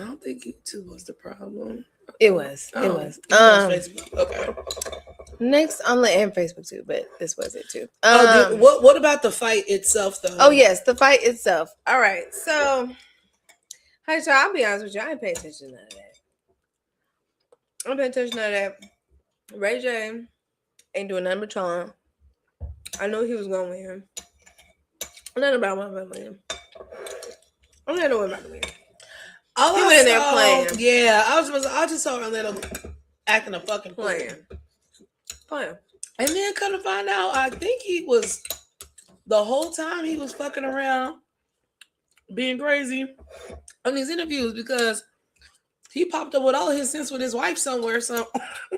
I don't think YouTube was the problem. It was. Oh, it was. Facebook. Okay. Next on the and Facebook too, but this was it too. What about the fight itself though? Oh yes, the fight itself. All right, so hey, so I'll be honest with you, I ain't paying attention to none of that. I ain't paying attention to none of that. Ray J ain't doing nothing but trolling. I knew he was gonna win. Nothing about my family. I'm not knowing about the win. He went in there playing. Yeah, I just saw Orlando acting a fucking playing. And then come to find out, I think he was the whole time he was fucking around, being crazy on these interviews because he popped up with all his sense with his wife somewhere. So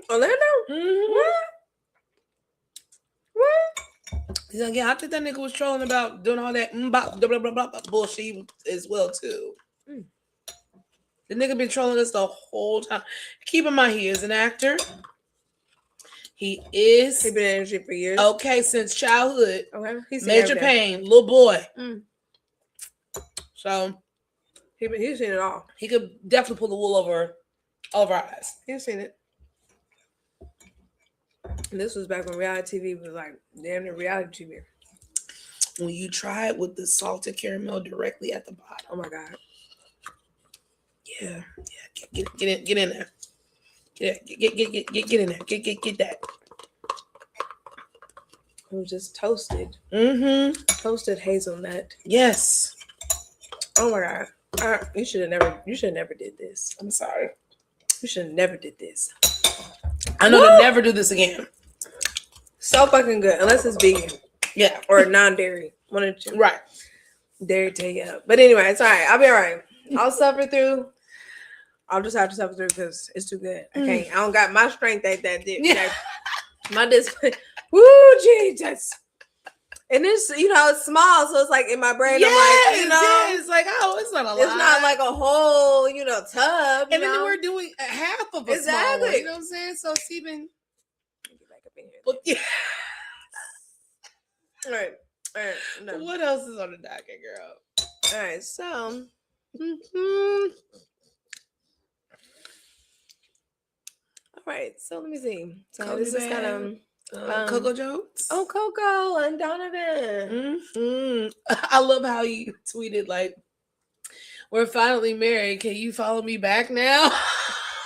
Orlando, what? He's like, yeah, I think that nigga was trolling about doing all that blah, blah, blah, blah, bullshit as well too. The nigga been trolling us the whole time. Keep in mind, he is an actor. He been in the industry for years. Okay, since childhood. Okay. Major Pain, little boy. So he's seen it all. He could definitely pull the wool over all of our eyes. He's seen it. And this was back when reality TV was like damn near reality TV. When you try it with the salted caramel directly at the bottom. Oh my God. Yeah. Get in there. Get in there. Get that. It was just toasted. Toasted hazelnut. Yes. Oh my God. You should have never did this. I'm sorry. You should have never did this. I know to never do this again. So fucking good. Unless it's vegan. Yeah. Or non-dairy. One or two. Right. Dairy take you up. But anyway, it's all right. I'll be all right. I'll suffer through. I'll just have to suffer through because it's too good. I can't. I don't got my strength at that dip. Yeah. My discipline. Woo, Jesus. And it's, it's small. So it's like in my brain, I'm like, it's like, oh, it's not a lot. It's not like a whole, tub. And then we're doing half of a small one. You know what I'm saying? So it's even. Get back up in here. But, yeah. All right. No. What else is on the docket, girl? All right. So. All right. So let me see. So this is kind of. Coco jokes. Oh, Coco and Donovan. I love how you tweeted like, "We're finally married. Can you follow me back now?"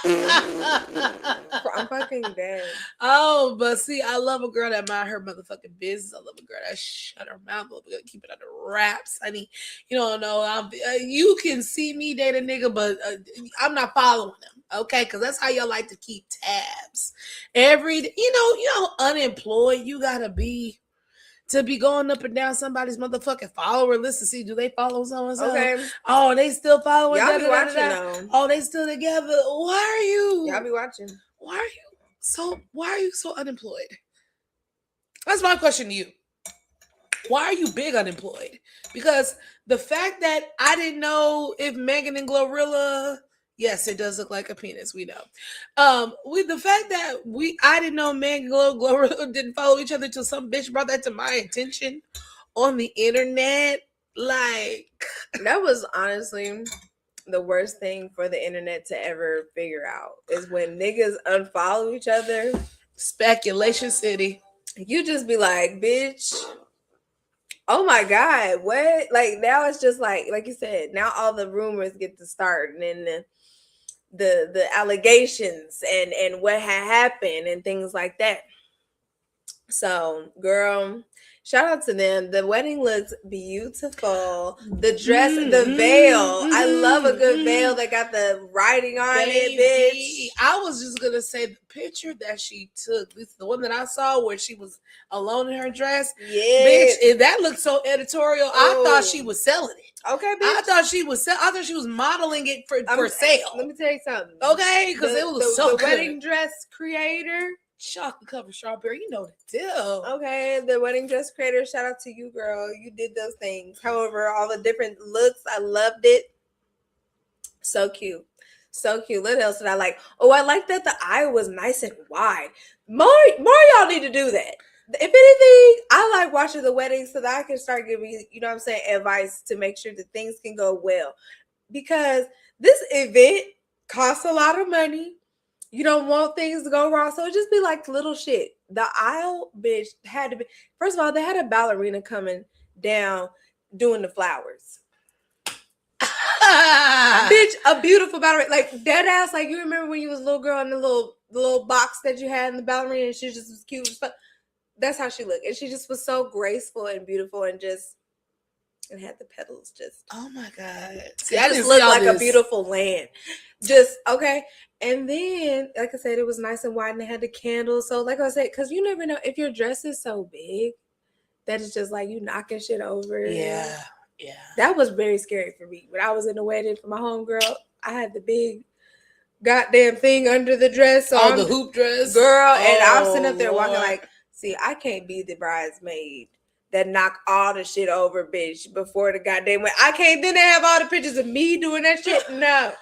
I'm fucking dead. Oh, but see, I love a girl that mind her motherfucking business. I love a girl that shut her mouth. I love a girl that keep it under wraps. I mean, you don't know. You can see me date a nigga, but I'm not following him. Okay, because that's how y'all like to keep tabs. Unemployed, you gotta be to be going up and down somebody's motherfucking follower list to see do they follow someone. Okay. Oh, they still following. Y'all be watching though. Oh, they still together. Why are you? Y'all be watching. Why are you so unemployed? That's my question to you. Why are you big unemployed? Because the fact that I didn't know if Megan and Glorilla. Yes, it does look like a penis. We know. With the fact that I didn't know Megan and Glorilla didn't follow each other till some bitch brought that to my attention on the internet. Like that was honestly the worst thing for the internet to ever figure out is when niggas unfollow each other. Speculation City. You just be like, bitch. Oh my God, what? Like now it's just like you said, now all the rumors get to start and then the allegations and what had happened and things like that. So, girl, shout out to them. The wedding looks beautiful. The dress, the veil. I love a good veil that got the writing on it, bitch. I was just gonna say the picture that she took, the one that I saw where she was alone in her dress. Yeah, bitch, that looked so editorial. I thought she was selling it. Okay, bitch. I thought she was modeling it for sale. Let me tell you something. Okay, because it was so the good. wedding dress creator. Chocolate covered strawberry, you know the deal. Okay, the wedding dress creator, shout out to you, girl. You did those things. However, all the different looks, I loved it. So cute. So cute. What else did I like? Oh, I like that the eye was nice and wide. More y'all need to do that. If anything, I like watching the weddings so that I can start giving, advice to make sure that things can go well. Because this event costs a lot of money. You don't want things to go wrong. So it just be like little shit. The aisle, bitch, had to be. First of all, they had a ballerina coming down doing the flowers. Bitch, a beautiful ballerina. Like dead ass. Like you remember when you was a little girl in the little box that you had in the ballerina and she just was cute as fuck. That's how she looked. And she just was so graceful and beautiful and just and had the petals just. Oh my God. See, I just looked like a beautiful land. Just okay. And then, like I said, it was nice and wide and they had the candles. So, like I said, because you never know if your dress is so big that it's just like you knocking shit over. Yeah. Yeah. That was very scary for me. When I was in the wedding for my homegirl, I had the big goddamn thing under the dress. So the hoop dress. Girl, and I'm sitting up there walking like, see, I can't be the bridesmaid that knock all the shit over, bitch, before the goddamn way. I can't then have all the pictures of me doing that shit. No.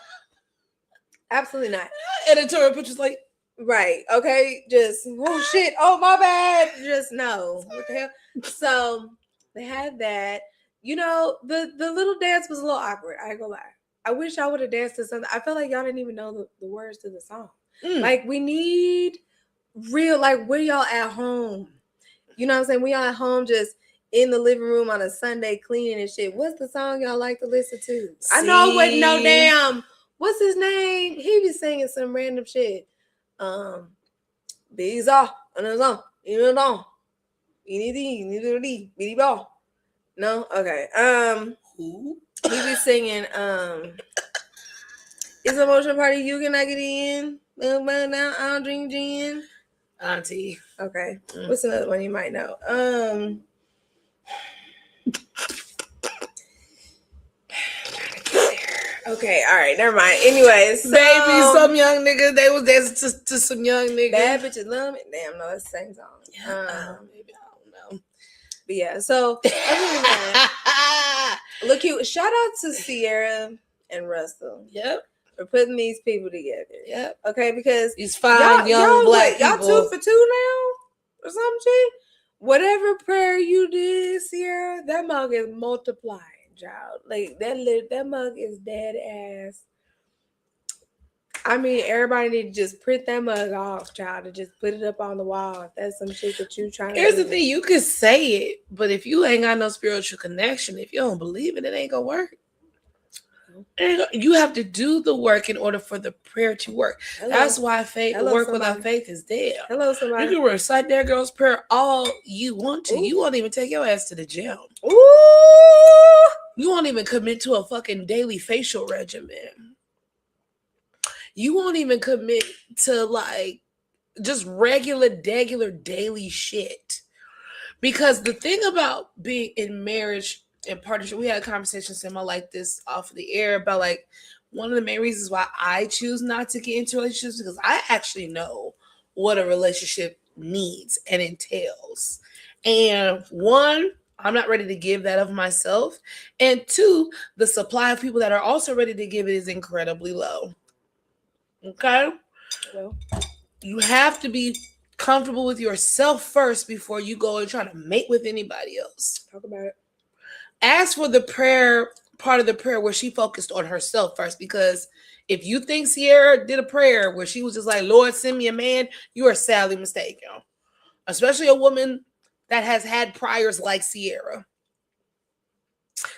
Absolutely not. Editorial pictures like, right. Okay. Just, oh shit. Oh, my bad. Just no. What the hell? So they had that. You know, the little dance was a little awkward. I ain't gonna lie. I wish I would have danced to something. I felt like y'all didn't even know the words to the song. Like, we need real, like, where y'all at home? You know what I'm saying? We all at home just in the living room on a Sunday cleaning and shit. What's the song y'all like to listen to? See? I know it wasn't no damn. What's his name? He was singing some random shit. Bees off on his own. You know, bitty ball. No, okay. Who? He be singing. It's a motion party. You cannot get in. Now I don't drink gin. Auntie. Okay. What's another one you might know? Okay, all right, never mind. Anyways, so, baby, some young nigga, they was dancing to some young nigga. Bad bitches love me. Damn, no, that's the same song. Yeah, maybe I don't know. But yeah, so look cute. Shout out to Sierra and Russell. Yep. For putting these people together. Yep. Okay, because these fine young black people. Y'all 2 for 2 now? Or some shit? Whatever prayer you did, Sierra, that mug is multiplying, child. Like that mug is dead ass. I mean, everybody need to just print that mug off, child, and just put it up on the wall. If that's some shit that you trying to Here's do. the thing, you can say it, but if you ain't got no spiritual connection, if you don't believe it, it ain't gonna work. You have to do the work in order for the prayer to work. Hello. That's why work without faith is dead. Hello, somebody. You can recite that girl's prayer all you want to. Ooh. You won't even take your ass to the gym. Ooh. You won't even commit to a fucking daily facial regimen. You won't even commit to like just regular daily shit. Because the thing about being in marriage and partnership, we had a conversation similar like this off of the air about like one of the main reasons why I choose not to get into relationships because I actually know what a relationship needs and entails. And one, I'm not ready to give that of myself. And two, the supply of people that are also ready to give it is incredibly low. Okay? Well, you have to be comfortable with yourself first before you go and try to mate with anybody else. Talk about it. Ask for the prayer, part of the prayer where she focused on herself first, because if you think Sierra did a prayer where she was just like, Lord, send me a man, you are sadly mistaken. Especially a woman that has had priors like Sierra.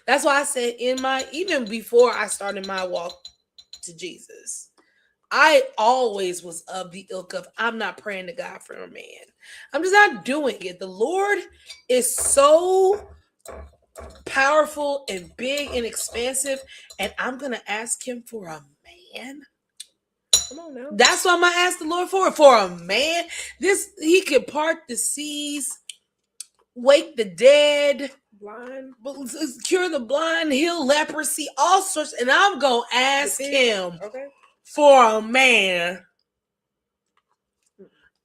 That's why I said even before I started my walk to Jesus, I always was of the ilk of, I'm not praying to God for a man. I'm just not doing it. The Lord is so powerful and big and expansive, and I'm gonna ask him for a man. Come on now. That's what I'm gonna ask the Lord for a man. He can part the seas, wake the dead, cure the blind, heal leprosy, all sorts, and I'm gonna ask him for a man.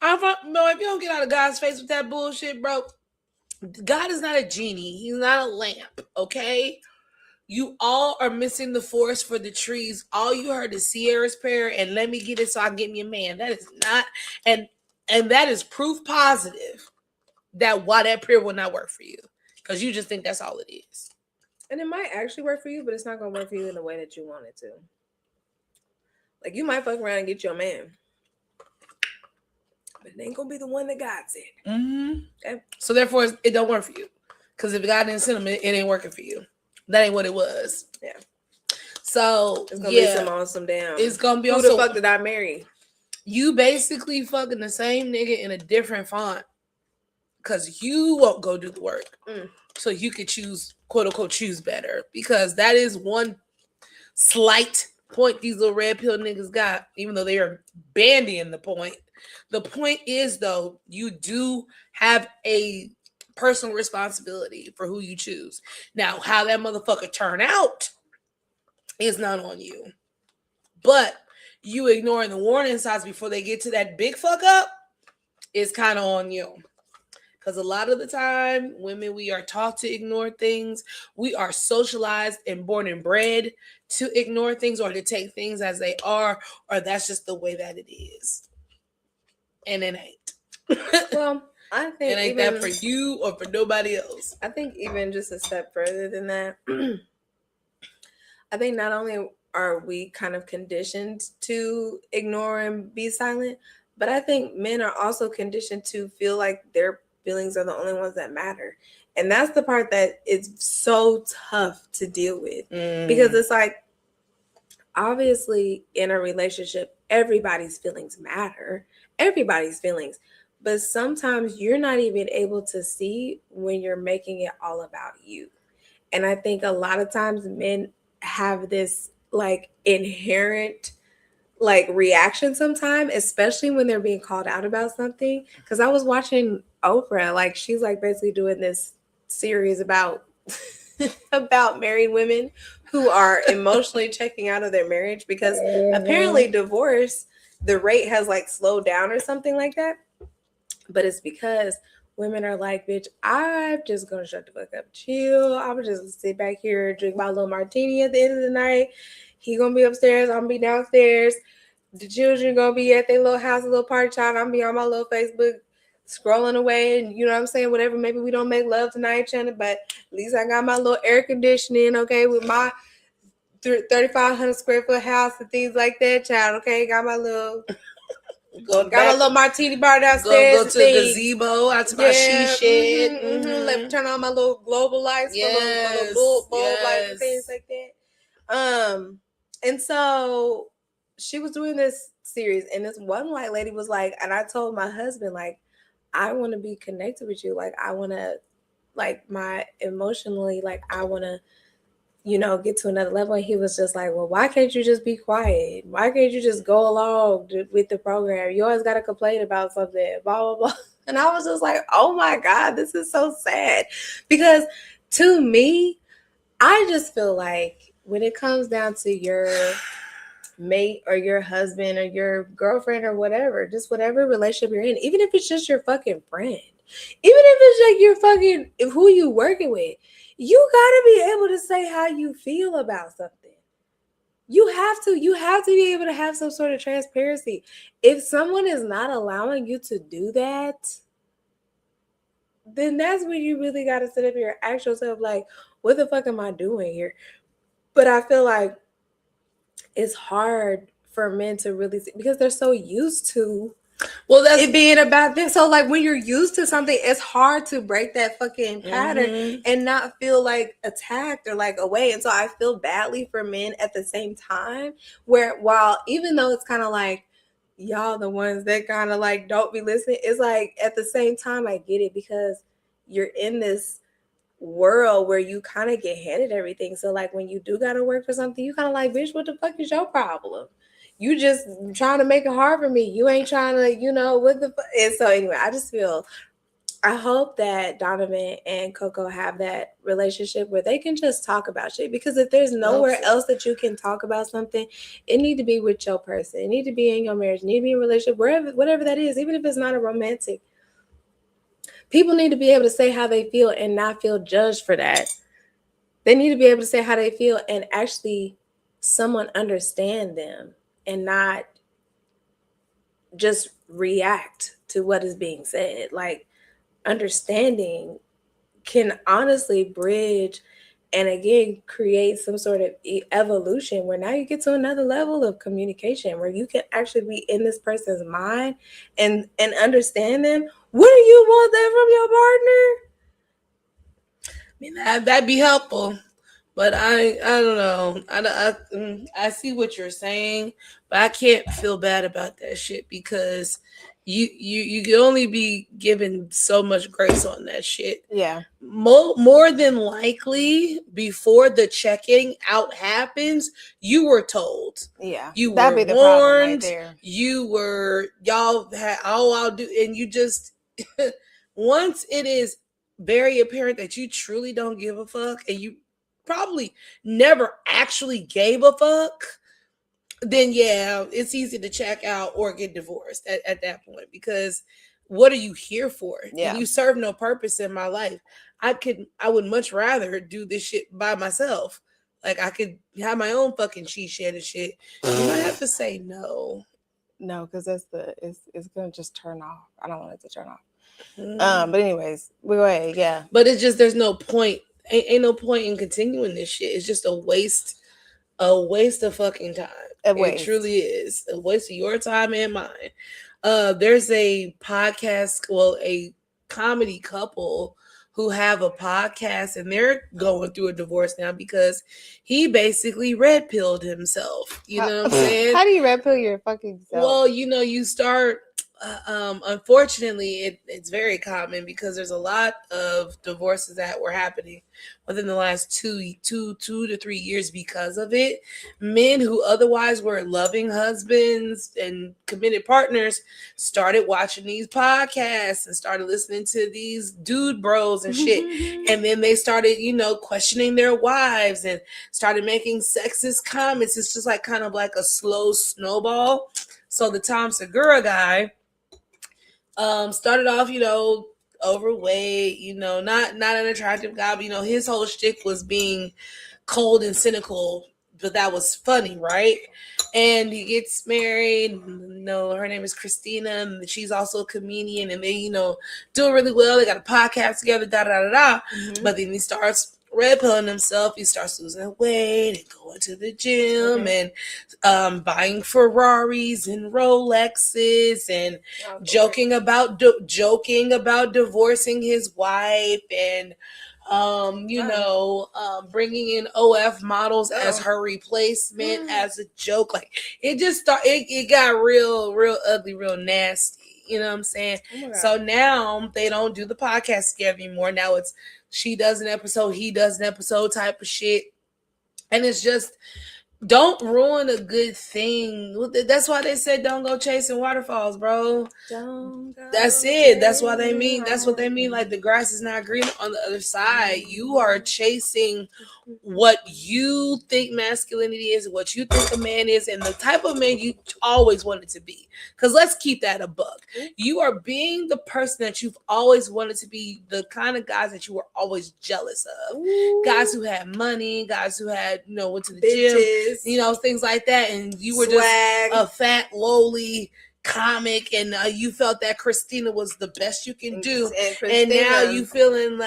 If you don't get out of God's face with that bullshit, bro, God is not a genie. He's not a lamp, okay? You all are missing the forest for the trees. All you heard is Sierra's prayer and let me get it so I can get me a man. That is not, and that is proof positive that why that prayer will not work for you. Because you just think that's all it is. And it might actually work for you, but it's not going to work for you in the way that you want it to. Like, you might fuck around and get your man, but it ain't gonna be the one that God said. Mm-hmm. Okay? So therefore, it don't work for you. Because if God didn't send him, it ain't working for you. That ain't what it was. Yeah. So It's gonna be some damn. It's gonna be who the fuck did I marry? You basically fucking the same nigga in a different font. Because you won't go do the work. So you could choose, quote unquote, choose better. Because that is one slight point these little red pill niggas got, even though they are bandying the point. The point is, though, you do have a personal responsibility for who you choose. Now, how that motherfucker turn out is not on you. But you ignoring the warning signs before they get to that big fuck up is kind of on you. Because a lot of the time, women, we are taught to ignore things. We are socialized and born and bred to ignore things or to take things as they are, or that's just the way that it is. And it ain't. Well, I think it ain't that for you or for nobody else. I think even just a step further than that, I think not only are we kind of conditioned to ignore and be silent, but I think men are also conditioned to feel like their feelings are the only ones that matter. And that's the part that is so tough to deal with. Because it's like, obviously in a relationship, everybody's feelings matter. Everybody's feelings. But sometimes you're not even able to see when you're making it all about you. And I think a lot of times men have this like inherent like reaction sometimes, especially when they're being called out about something. Because I was watching Oprah, like she's like basically doing this series about about married women who are emotionally checking out of their marriage because apparently divorce, the rate has like slowed down or something like that. But it's because women are like, bitch, I'm just gonna shut the fuck up, chill. I'm just sit back here, drink my little martini at the end of the night. He gonna be upstairs, I'm gonna be downstairs. The children gonna be at their little house, a little party time. I'm gonna be on my little Facebook scrolling away, and you know what I'm saying, whatever. Maybe we don't make love tonight, Shannon, but at least I got my little air conditioning, okay, with my 3,500 square foot house and things like that, child. Okay, got my little got my little martini bar downstairs. Go to the gazebo, out to my she shed. Let me turn on my little global lights, my little bulb lights and things like that. And so she was doing this series, and this one white lady was like, and I told my husband, like, I want to be connected with you. Like, I want to, like, my emotionally, like, I want to, you know, get to another level. And he was just like, well, why can't you just be quiet? Why can't you just go along with the program? You always got to complain about something, blah, blah, blah. And I was just like, oh my God, this is so sad. Because to me, I just feel like when it comes down to your mate or your husband or your girlfriend or whatever, just whatever relationship you're in, even if it's just your fucking friend, even if it's like your fucking who you working with, you gotta be able to say how you feel about something. You have to be able to have some sort of transparency. If someone is not allowing you to do that, then that's when you really got to sit up here and ask yourself, like, what the fuck am I doing here? But I feel like it's hard for men to really see, because they're so used to that's it being about this. So like when you're used to something, it's hard to break that fucking pattern and not feel like attacked or like away. And so I feel badly for men at the same time, where while even though it's kind of like y'all the ones that kind of like don't be listening, it's like at the same time I get it, because you're in this world where you kind of get handed everything. So like when you do gotta work for something, you kind of like, bitch, what the fuck is your problem? You just trying to make it hard for me. You ain't trying to, you know, what the fuck. And so anyway, I hope that Donovan and Coco have that relationship where they can just talk about shit. Because if there's nowhere else that you can talk about something, it need to be with your person. It need to be in your marriage. It need to be in a relationship, wherever, whatever that is, even if it's not a romantic. People need to be able to say how they feel and not feel judged for that. They need to be able to say how they feel and actually someone understand them and not just react to what is being said. Like, understanding can honestly bridge and again create some sort of evolution where now you get to another level of communication where you can actually be in this person's mind and understand them. Wouldn't you want that from your partner? I mean, that'd be helpful. But I don't know. I see what you're saying, but I can't feel bad about that shit because you can only be given so much grace on that shit. Yeah. More than likely, before the checking out happens, you were told. Yeah. You That'd were be the problem right warned. there. You were y'all had I'll do, and you just once it is very apparent that you truly don't give a fuck and you probably never actually gave a fuck, then yeah, it's easy to check out or get divorced at that point because what are you here for? Yeah. You serve no purpose in my life. I would much rather do this shit by myself. Like I could have my own fucking cheat shed and shit. You might have to say no. No, because it's gonna just turn off. I don't want it to turn off. Mm. But anyways, we go ahead, yeah. But it's just there's no point. Ain't no point in continuing this shit. It's just a waste of fucking time. It truly is a waste of your time and mine. There's a podcast, well, a comedy couple who have a podcast and they're going through a divorce now because he basically red pilled himself. You know what I'm saying? How do you red pill your fucking self? Well, you start. Unfortunately, it's very common because there's a lot of divorces that were happening within the last two to 3 years because of it. Men who otherwise were loving husbands and committed partners started watching these podcasts and started listening to these dude bros and shit. And then they started, questioning their wives and started making sexist comments. It's just like kind of like a slow snowball. So the Tom Segura guy started off, overweight, not an attractive guy, but his whole shtick was being cold and cynical, but that was funny, right? And he gets married. Her name is Christina, and she's also a comedian, and they, doing really well. They got a podcast together, da da da da. Mm-hmm. But then he starts red pilling himself. He starts losing weight and going to the gym and buying Ferraris and Rolexes and joking about divorcing his wife and bringing in OF models as her replacement as a joke. Like it just it got real ugly, real nasty. You know what I'm saying? So now they don't do the podcast together anymore. Now it's she does an episode, he does an episode type of shit. And it's just, don't ruin a good thing. That's why they said don't go chasing waterfalls, bro. That's it. That's what they mean. Like the grass is not green on the other side. You are chasing what you think masculinity is, what you think a man is, and the type of man you always wanted to be. Because let's keep that a buck. You are being the person that you've always wanted to be, the kind of guys that you were always jealous of. Ooh. Guys who had money, guys who had, went to the gym, things like that. And you were just a fat, lowly comic, and you felt that Christina was the best you can do. And now you feeling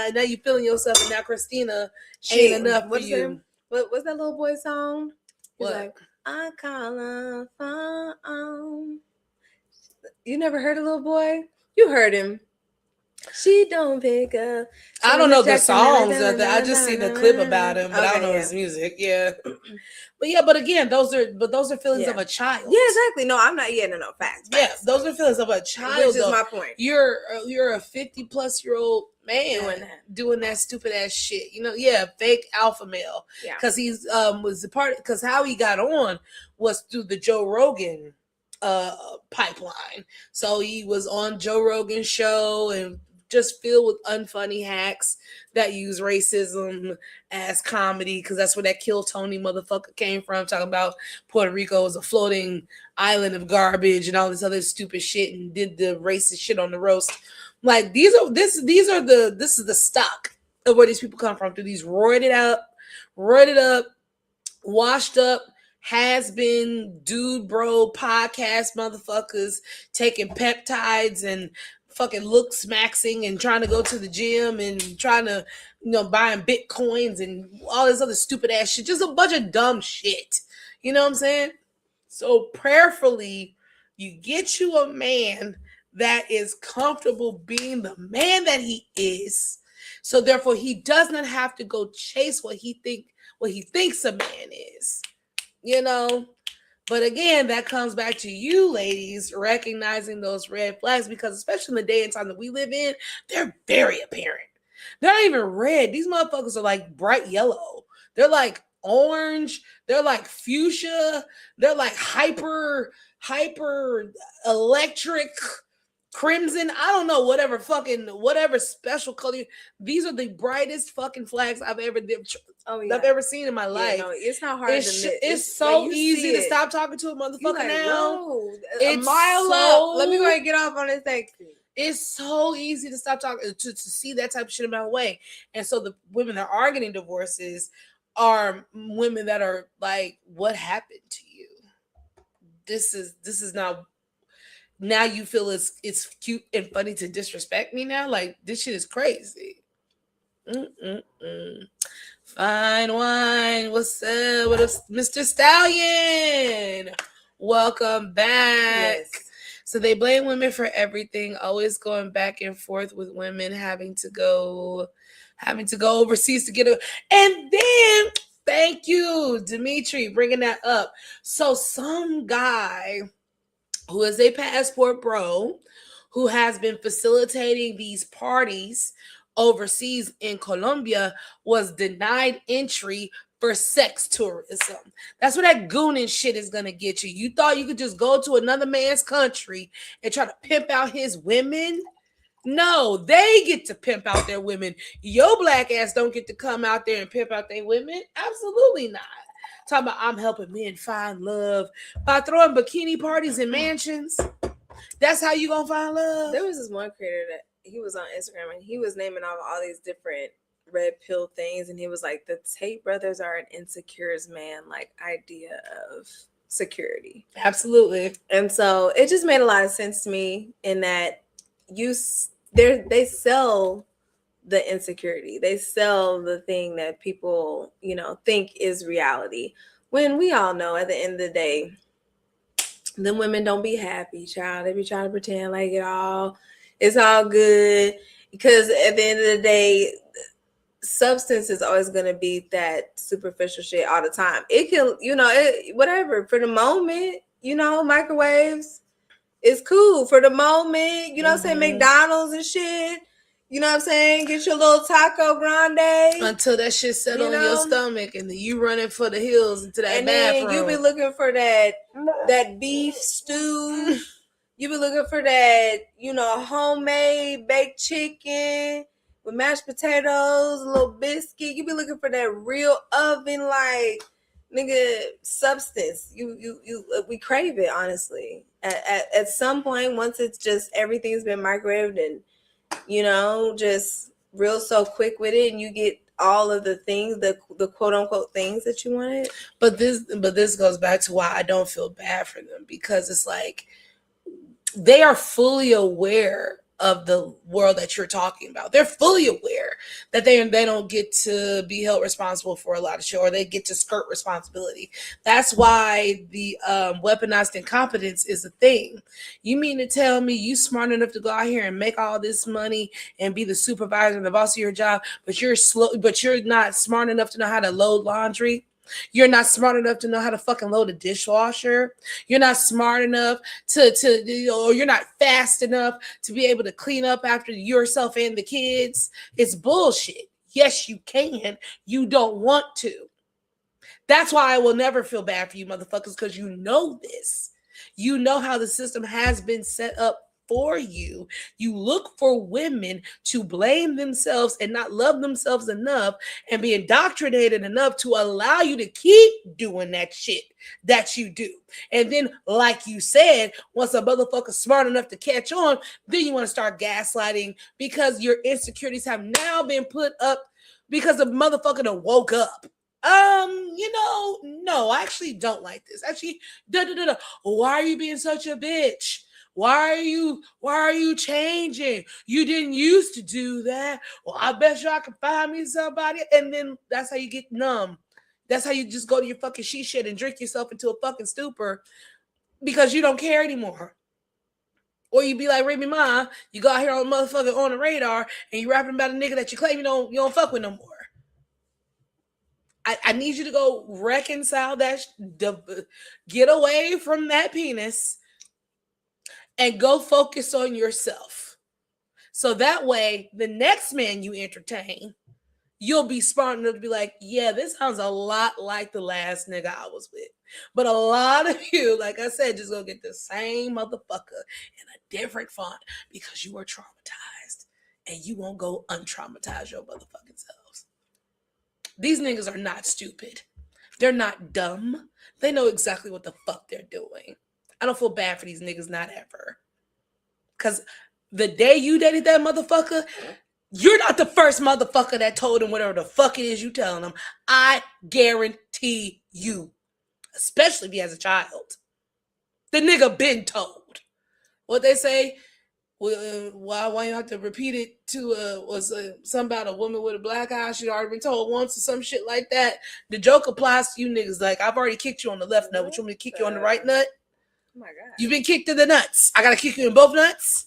yourself, and now Christina ain't enough for you. What's that little boy song? He's what? Like, I call her phone. You never heard a little boy? You heard him. She don't pick up. I don't know the songs. I just seen the clip about him, but I don't know his music. Yeah. But again, those are feelings of a child. Yeah, exactly. No, I'm not. Yeah, no, facts. Yeah, those are feelings of a child. Which is my point. You're a 50-plus-year-old man doing that stupid ass shit. Fake alpha male. Yeah. Because he's was the part. Because how he got on was through the Joe Rogan pipeline. So he was on Joe Rogan's show and just filled with unfunny hacks that use racism as comedy, because that's where that Kill Tony motherfucker came from, talking about Puerto Rico as a floating island of garbage and all this other stupid shit, and did the racist shit on the roast. Like this is the stock of where these people come from, through these roided up, washed up, has been dude bro podcast motherfuckers taking peptides and fucking look smaxing and trying to go to the gym and trying to, buying Bitcoins and all this other stupid ass shit. Just a bunch of dumb shit. You know what I'm saying? So prayerfully, you get you a man that is comfortable being the man that he is. So therefore, he does not have to go chase what he thinks a man is. But again, that comes back to you ladies recognizing those red flags, because especially in the day and time that we live in, they're very apparent. They're not even red. These motherfuckers are like bright yellow. They're like orange. They're like fuchsia. They're like hyper electric crimson. I don't know, whatever special color. These are the brightest fucking flags I've ever I've ever seen in my life. No, it's not hard to miss. It's so easy to stop talking to a motherfucker like, now. Whoa, a mile up. Let me go ahead and get off on this exit. It's so easy to stop talking, to see that type of shit in my way. And so the women that are getting divorces are women that are like, what happened to you? This is not. Now you feel it's cute and funny to disrespect me now? Like, this shit is crazy. Fine wine. What's up? What up, Mr. Stallion? Welcome back. Yes. So they blame women for everything, always going back and forth with women having to go overseas to get a. And then, thank you, Dimitri, bringing that up. So some guy who is a passport bro, who has been facilitating these parties overseas in Colombia, was denied entry for sex tourism. That's where that gooning shit is going to get you. You thought you could just go to another man's country and try to pimp out his women? No, they get to pimp out their women. Your black ass don't get to come out there and pimp out their women. Absolutely not. Talking about I'm helping men find love by throwing bikini parties in mansions. That's how you gonna find love? There was this one creator that he was on Instagram and he was naming off all these different red pill things, and he was like, the Tate brothers are an insecure man like idea of security. Absolutely. And so it just made a lot of sense to me in that they sell the insecurity. They sell the thing that people, think is reality. When we all know at the end of the day, the women don't be happy, child. They be trying to pretend like it's all good. Because at the end of the day, substance is always going to be that superficial shit all the time. It can, whatever. For the moment, microwaves is cool. For the moment, you know what I'm saying? McDonald's and shit. You know what I'm saying? Get your little taco grande. Until that shit set on your stomach and then you running for the hills into that bathroom. And you be looking for that beef stew. You be looking for that, homemade baked chicken with mashed potatoes, a little biscuit. You be looking for that real oven, like, nigga, substance. We crave it, honestly. At some point, once it's just everything's been microwaved and just real so quick with it, and you get all of the things, the quote unquote things that you wanted. But this goes back to why I don't feel bad for them, because it's like they are fully aware of the world that you're talking about. They're fully aware that they don't get to be held responsible for a lot of shit, or they get to skirt responsibility. That's why the weaponized incompetence is a thing. You mean to tell me you smart enough to go out here and make all this money and be the supervisor and the boss of your job, but you're not smart enough to know how to load laundry? You're not smart enough to know how to fucking load a dishwasher. You're not smart enough or you're not fast enough to be able to clean up after yourself and the kids. It's bullshit. Yes, you can. You don't want to. That's why I will never feel bad for you motherfuckers, because you know this. You know how the system has been set up for you. You look for women to blame themselves and not love themselves enough and be indoctrinated enough to allow you to keep doing that shit that you do. And then, like you said, once a motherfucker's smart enough to catch on, then you want to start gaslighting because your insecurities have now been put up because the motherfucker done woke up. No, I actually don't like this. Actually, why are you being such a bitch? Why are you changing? You didn't used to do that. Well, I bet you I can find me somebody. And then that's how you get numb. That's how you just go to your fucking shit and drink yourself into a fucking stupor because you don't care anymore. Or you be like Remy Ma, you go out here on motherfucking On the Radar and you rapping about a nigga that you claim you don't fuck with no more. I need you to go reconcile that, get away from that penis and go focus on yourself. So that way, the next man you entertain, you'll be smart enough to be like, yeah, this sounds a lot like the last nigga I was with. But a lot of you, like I said, just go get the same motherfucker in a different font because you were traumatized and you won't go untraumatize your motherfucking selves. These niggas are not stupid. They're not dumb. They know exactly what the fuck they're doing. I don't feel bad for these niggas, not ever. Because the day you dated that motherfucker, you're not the first motherfucker that told him whatever the fuck it is you telling him. I guarantee you. Especially if he has a child. The nigga been told. What they say, why you have to repeat it to something about a woman with a black eye? She'd already been told once or some shit like that. The joke applies to you niggas. Like, I've already kicked you on the left nut. Would you want me to kick you on the right nut? Oh my God. You've been kicked in the nuts. I gotta kick you in both nuts?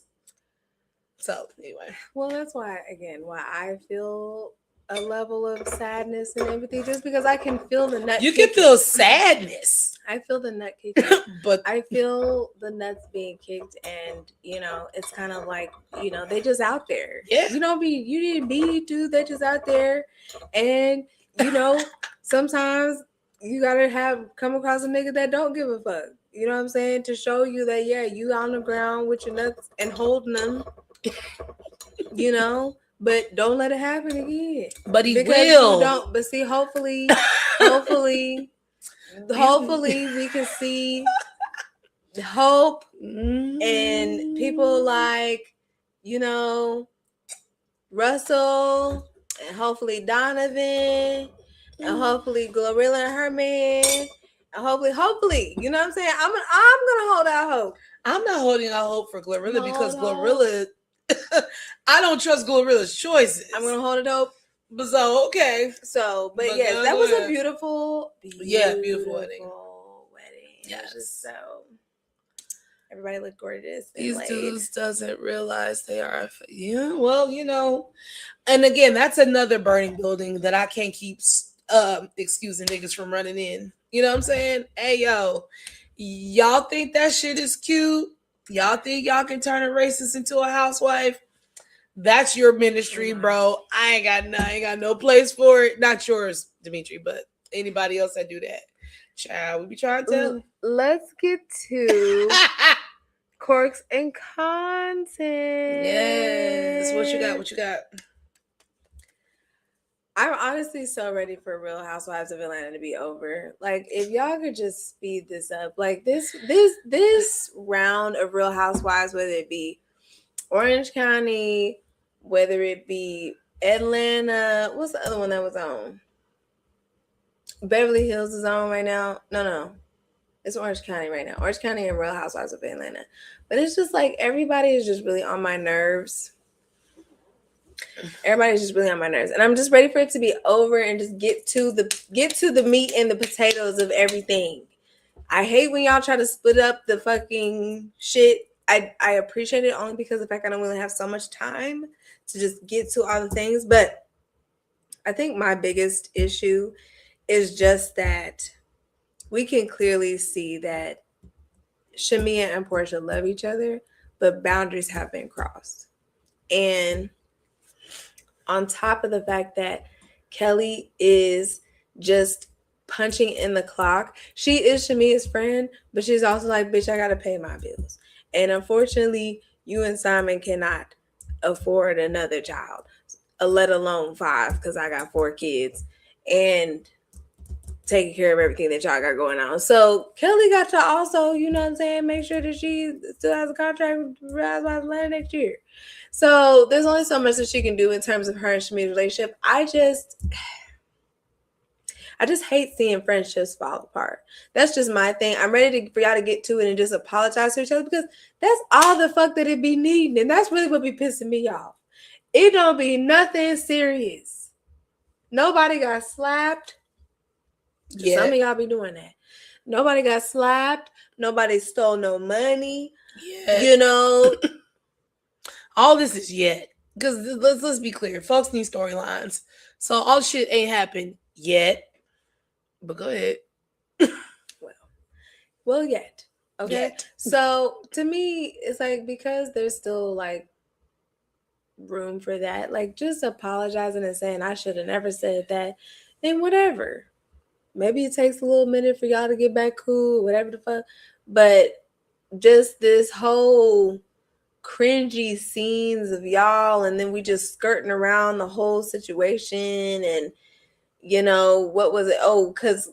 So, anyway. Well, that's why I feel a level of sadness and empathy just because I can feel the nut. You can feel sadness. I feel the nut kicking. But I feel the nuts being kicked, and it's kind of like, they just out there. Yeah. You didn't be, dude. They just out there, and sometimes you gotta come across a nigga that don't give a fuck. You know what I'm saying? To show you that, yeah, you on the ground with your nuts and holding them. But don't let it happen again. But he because will. You don't. But see, hopefully, we can see hope and people like, Russell and hopefully Donovan and hopefully Glorilla and her man and hopefully, you know what I'm saying? I'm gonna hold out hope. I'm not holding out hope for Glorilla because Glorilla, I don't trust Glorilla's choices. I'm gonna hold it hope. But so okay. So, but yes, that was a beautiful wedding. Yes. Just so everybody looked gorgeous. These dudes doesn't realize they are. Yeah, well, and again, that's another burning building that I can't keep excusing niggas from running in. You know what I'm saying? Hey, yo, y'all think that shit is cute? Y'all think y'all can turn a racist into a housewife? That's your ministry, bro. I ain't got no place for it. Not yours, Dimitri, but anybody else that do that. Child, we be trying to tell. Let's get to quirks and content. Yes. What you got? I'm honestly so ready for Real Housewives of Atlanta to be over. Like, if y'all could just speed this up. Like, this round of Real Housewives, whether it be Orange County, whether it be Atlanta, what's the other one that was on? Beverly Hills is on right now. No. It's Orange County right now. Orange County and Real Housewives of Atlanta. But it's just like everybody is just really on my nerves. Everybody's just really on my nerves. And I'm just ready for it to be over and just get to the meat and the potatoes of everything. I hate when y'all try to split up the fucking shit. I appreciate it only because of the fact I don't really have so much time to just get to all the things. But I think my biggest issue is just that we can clearly see that Shamia and Portia love each other, but boundaries have been crossed. And on top of the fact that Kelly is just punching in the clock, she is Shamia's friend, but she's also like, bitch, I gotta pay my bills. And unfortunately, you and Simon cannot afford another child, let alone 5, because I got 4 kids and taking care of everything that y'all got going on. So Kelly got to also, you know what I'm saying, make sure that she still has a contract with Real Housewives of Atlanta next year. So there's only so much that she can do in terms of her and Shamia's relationship. I just hate seeing friendships fall apart. That's just my thing. I'm ready for y'all to get to it and just apologize to each other because that's all the fuck that it be needing. And that's really what be pissing me off. It don't be nothing serious. Nobody got slapped. Yeah. Some of y'all be doing that. Nobody got slapped. Nobody stole no money. Yeah. You know. All this is yet. Because let's be clear. Folks need storylines. So all shit ain't happened yet. But go ahead. Well, yet. Okay. Yet. So to me, it's like because there's still like room for that, like just apologizing and saying I should have never said that, and whatever. Maybe it takes a little minute for y'all to get back cool, whatever the fuck. But just this whole cringy scenes of y'all, and then we just skirting around the whole situation, and you know what was it? Oh, because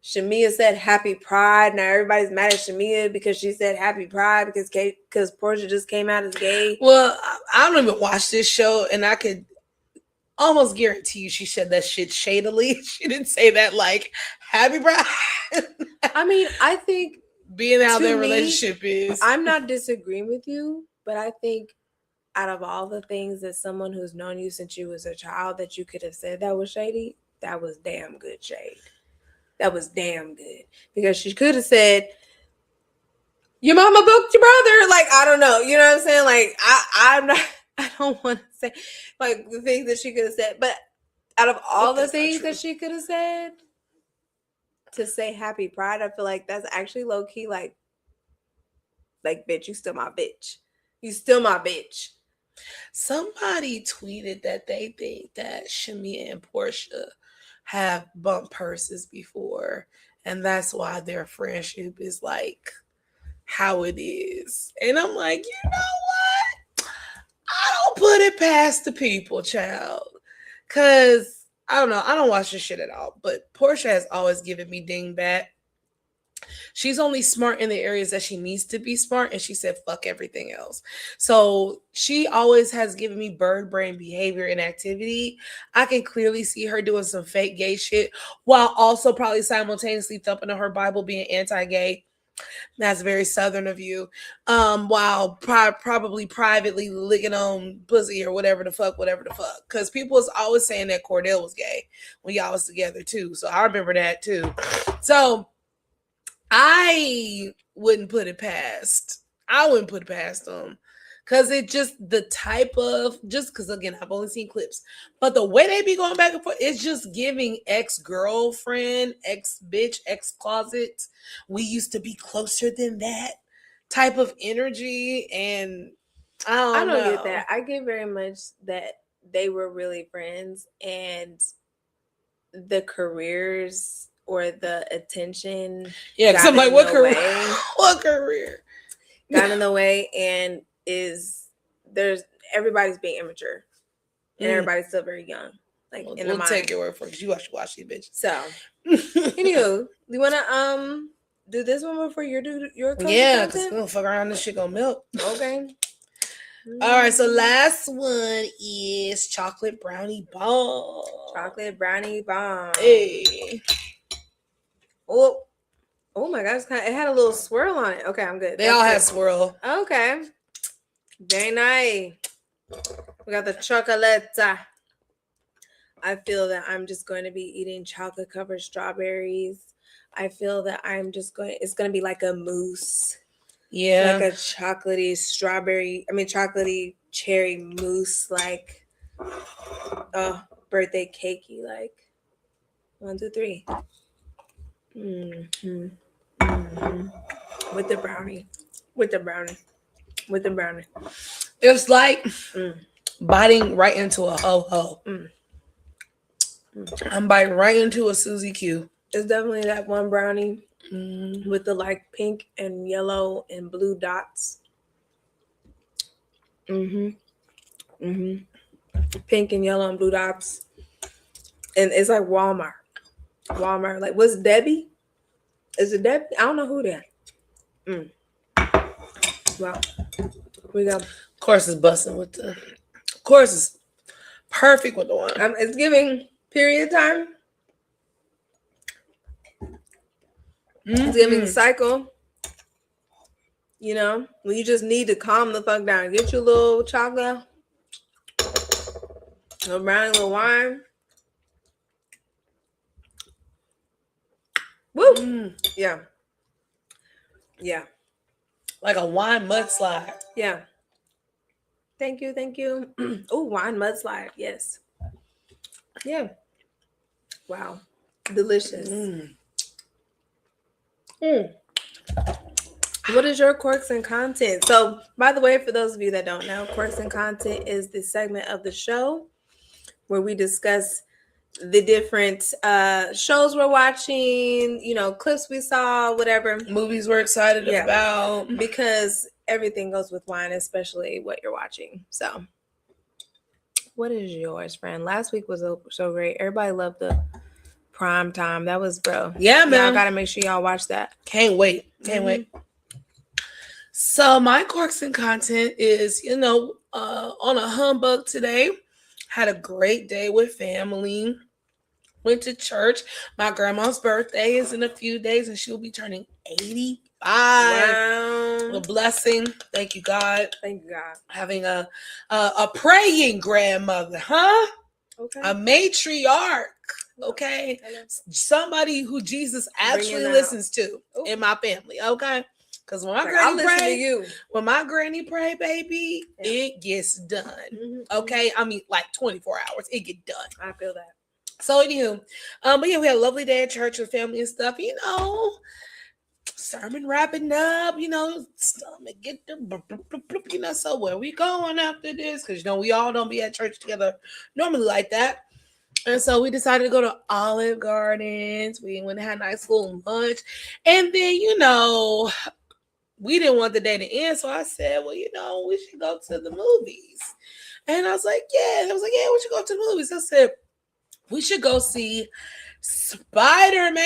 Shamia said Happy Pride. Now everybody's mad at Shamia because she said Happy Pride because Portia just came out as gay. Well, I don't even watch this show, and I could almost guarantee you she said that shit shadily. She didn't say that like Happy Pride. I mean, I think being how to their me, relationship is. I'm not disagreeing with you, but I think out of all the things that someone who's known you since you was a child that you could have said that was shady, that was damn good shade. That was damn good. Because she could have said, your mama booked your brother. Like, I don't know. You know what I'm saying? Like, I don't want to say like the things that she could have said. But out of all the things that she could have said, to say Happy Pride, I feel like that's actually low key like bitch, you still my bitch. You still my bitch. Somebody tweeted that they think that Shamia and Portia have bumped purses before, and that's why their friendship is like how it is. And I'm like, you know what? I don't put it past the people, child. Cause I don't know. I don't watch this shit at all. But Portia has always given me dingbat. She's only smart in the areas that she needs to be smart, and she said fuck everything else. So she always has given me bird brain behavior and activity. I can clearly see her doing some fake gay shit while also probably simultaneously thumping on her Bible, being anti-gay. That's very Southern of you. While probably privately licking on pussy or whatever the fuck. Because people was always saying that Cordell was gay when y'all was together too. So I remember that too. So I wouldn't put it past them. Because it just the type of, just because again, I've only seen clips, but the way they be going back and forth, it's just giving ex-girlfriend, ex-bitch, ex-closet. We used to be closer than that type of energy. And I don't get that. I get very much that they were really friends, and the careers or the attention. Yeah, because I'm like, what career? What career? Got in the way, and everybody's being immature, and everybody's still very young. Like we'll mind. Take your word for it, because you watch these bitches. So, anywho, you wanna do this one before you do your yeah, because we're gonna fuck around, this shit gonna melt. Okay. All right, so last one is chocolate brownie bomb. Chocolate brownie bomb. Hey. Oh my gosh, it had a little swirl on it. Okay, I'm good. They all had swirl. Okay. Very nice. We got the chocolate. I feel that I'm just going to be eating chocolate covered strawberries. I feel that it's going to be like a mousse. Yeah. Like a chocolatey cherry mousse, like birthday cakey, like 1, 2, 3. Mm-hmm. Mm-hmm. With the brownie. It's like biting right into a ho-ho. I'm biting right into a Susie Q. It's definitely that one brownie with the like pink and yellow and blue dots. Pink and yellow and blue dots. And it's like Walmart. Like, what's Debbie? Is it Debbie? I don't know who that. Well, we got. Of course, it's busting with the. Of course, it's perfect with the one. It's giving period time. It's giving cycle. You know, when you just need to calm the fuck down, get your little chocolate, a brown little wine. Woo! Yeah. Yeah. Like a wine mudslide. Yeah. Thank you. Thank you. Oh, wine mudslide. Yes. Yeah. Wow. Delicious. What is your quirks and content? So, by the way, for those of you that don't know, quirks and content is the segment of the show where we discuss the different shows we're watching, you know, clips we saw, whatever. Movies we're excited about. Because everything goes with wine, especially what you're watching. So, what is yours, friend? Last week was so great. Everybody loved the prime time. That was, bro. Yeah, man. Y'all got to make sure y'all watch that. Can't wait. Can't wait. So my quirks and content is, you know, on a humbug today. Had a great day with family. Went to church. My grandma's birthday is in a few days, and she'll be turning 85. Wow. A blessing. Thank you, God. Thank you, God. Having a praying grandmother, huh? Okay. A matriarch. Okay. Somebody who Jesus actually listens to in my family. Okay. Because when my granny pray, when my granny pray, baby, it gets done. Okay. I mean, like 24 hours, it get done. I feel that. So anywho, but yeah, we had a lovely day at church with family and stuff. You know, sermon wrapping up. You know, stomach get the you know. So where we going after this? Because you know we all don't be at church together normally like that. And so we decided to go to Olive Gardens. We went and had a nice little lunch, and then you know. We didn't want the day to end, so I said, well, you know, we should go to the movies. And I was like, yeah. I was like, yeah, we should go to the movies. I said, we should go see Spider-Man.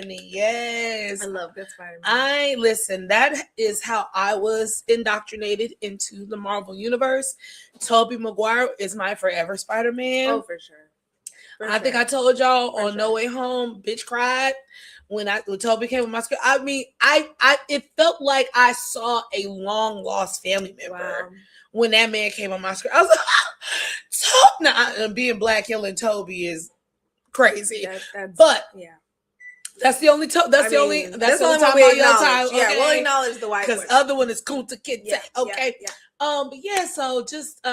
Yes. I love good Spider-Man. Listen, that is how I was indoctrinated into the Marvel Universe. Tobey Maguire is my forever Spider-Man. Oh, for sure. I think I told y'all on No Way Home, bitch cried. When Toby came with my script, I mean, it felt like I saw a long lost family member when that man came on my screen. I was like, being black killing Toby is crazy. That's the only time. We'll acknowledge the white because other one is Kunta Kinte. Okay. But yeah, so just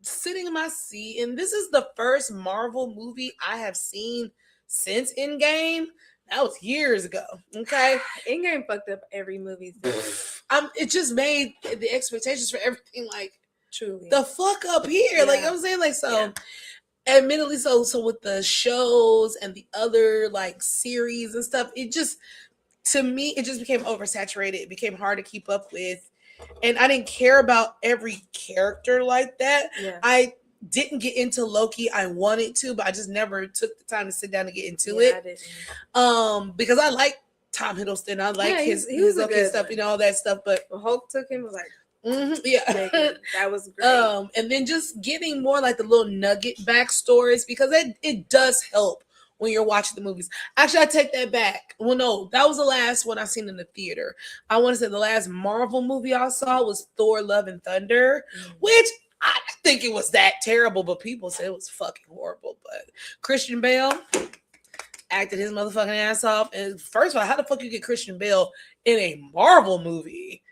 sitting in my seat, and this is the first Marvel movie I have seen since Endgame. That was years ago. Okay. Endgame fucked up every movie. It just made the expectations for everything like truly the fuck up here. Like I'm saying, like admittedly, so with the shows and the other like series and stuff, it just to me, it just became oversaturated. It became hard to keep up with. And I didn't care about every character like that. Yeah. I didn't get into Loki. I wanted to, but I just never took the time to sit down and get into it. I didn't. Because I like Tom Hiddleston. I like his Loki stuff, you know, all that stuff. But when Hulk took him, I was like, that was great. And then just getting more like the little nugget backstories, because it does help when you're watching the movies. Actually, I take that back. Well, no, that was the last one I seen in the theater. I want to say the last Marvel movie I saw was Thor: Love and Thunder, which I didn't think it was that terrible, but people say it was fucking horrible. But Christian Bale acted his motherfucking ass off. And first of all, how the fuck you get Christian Bale in a Marvel movie?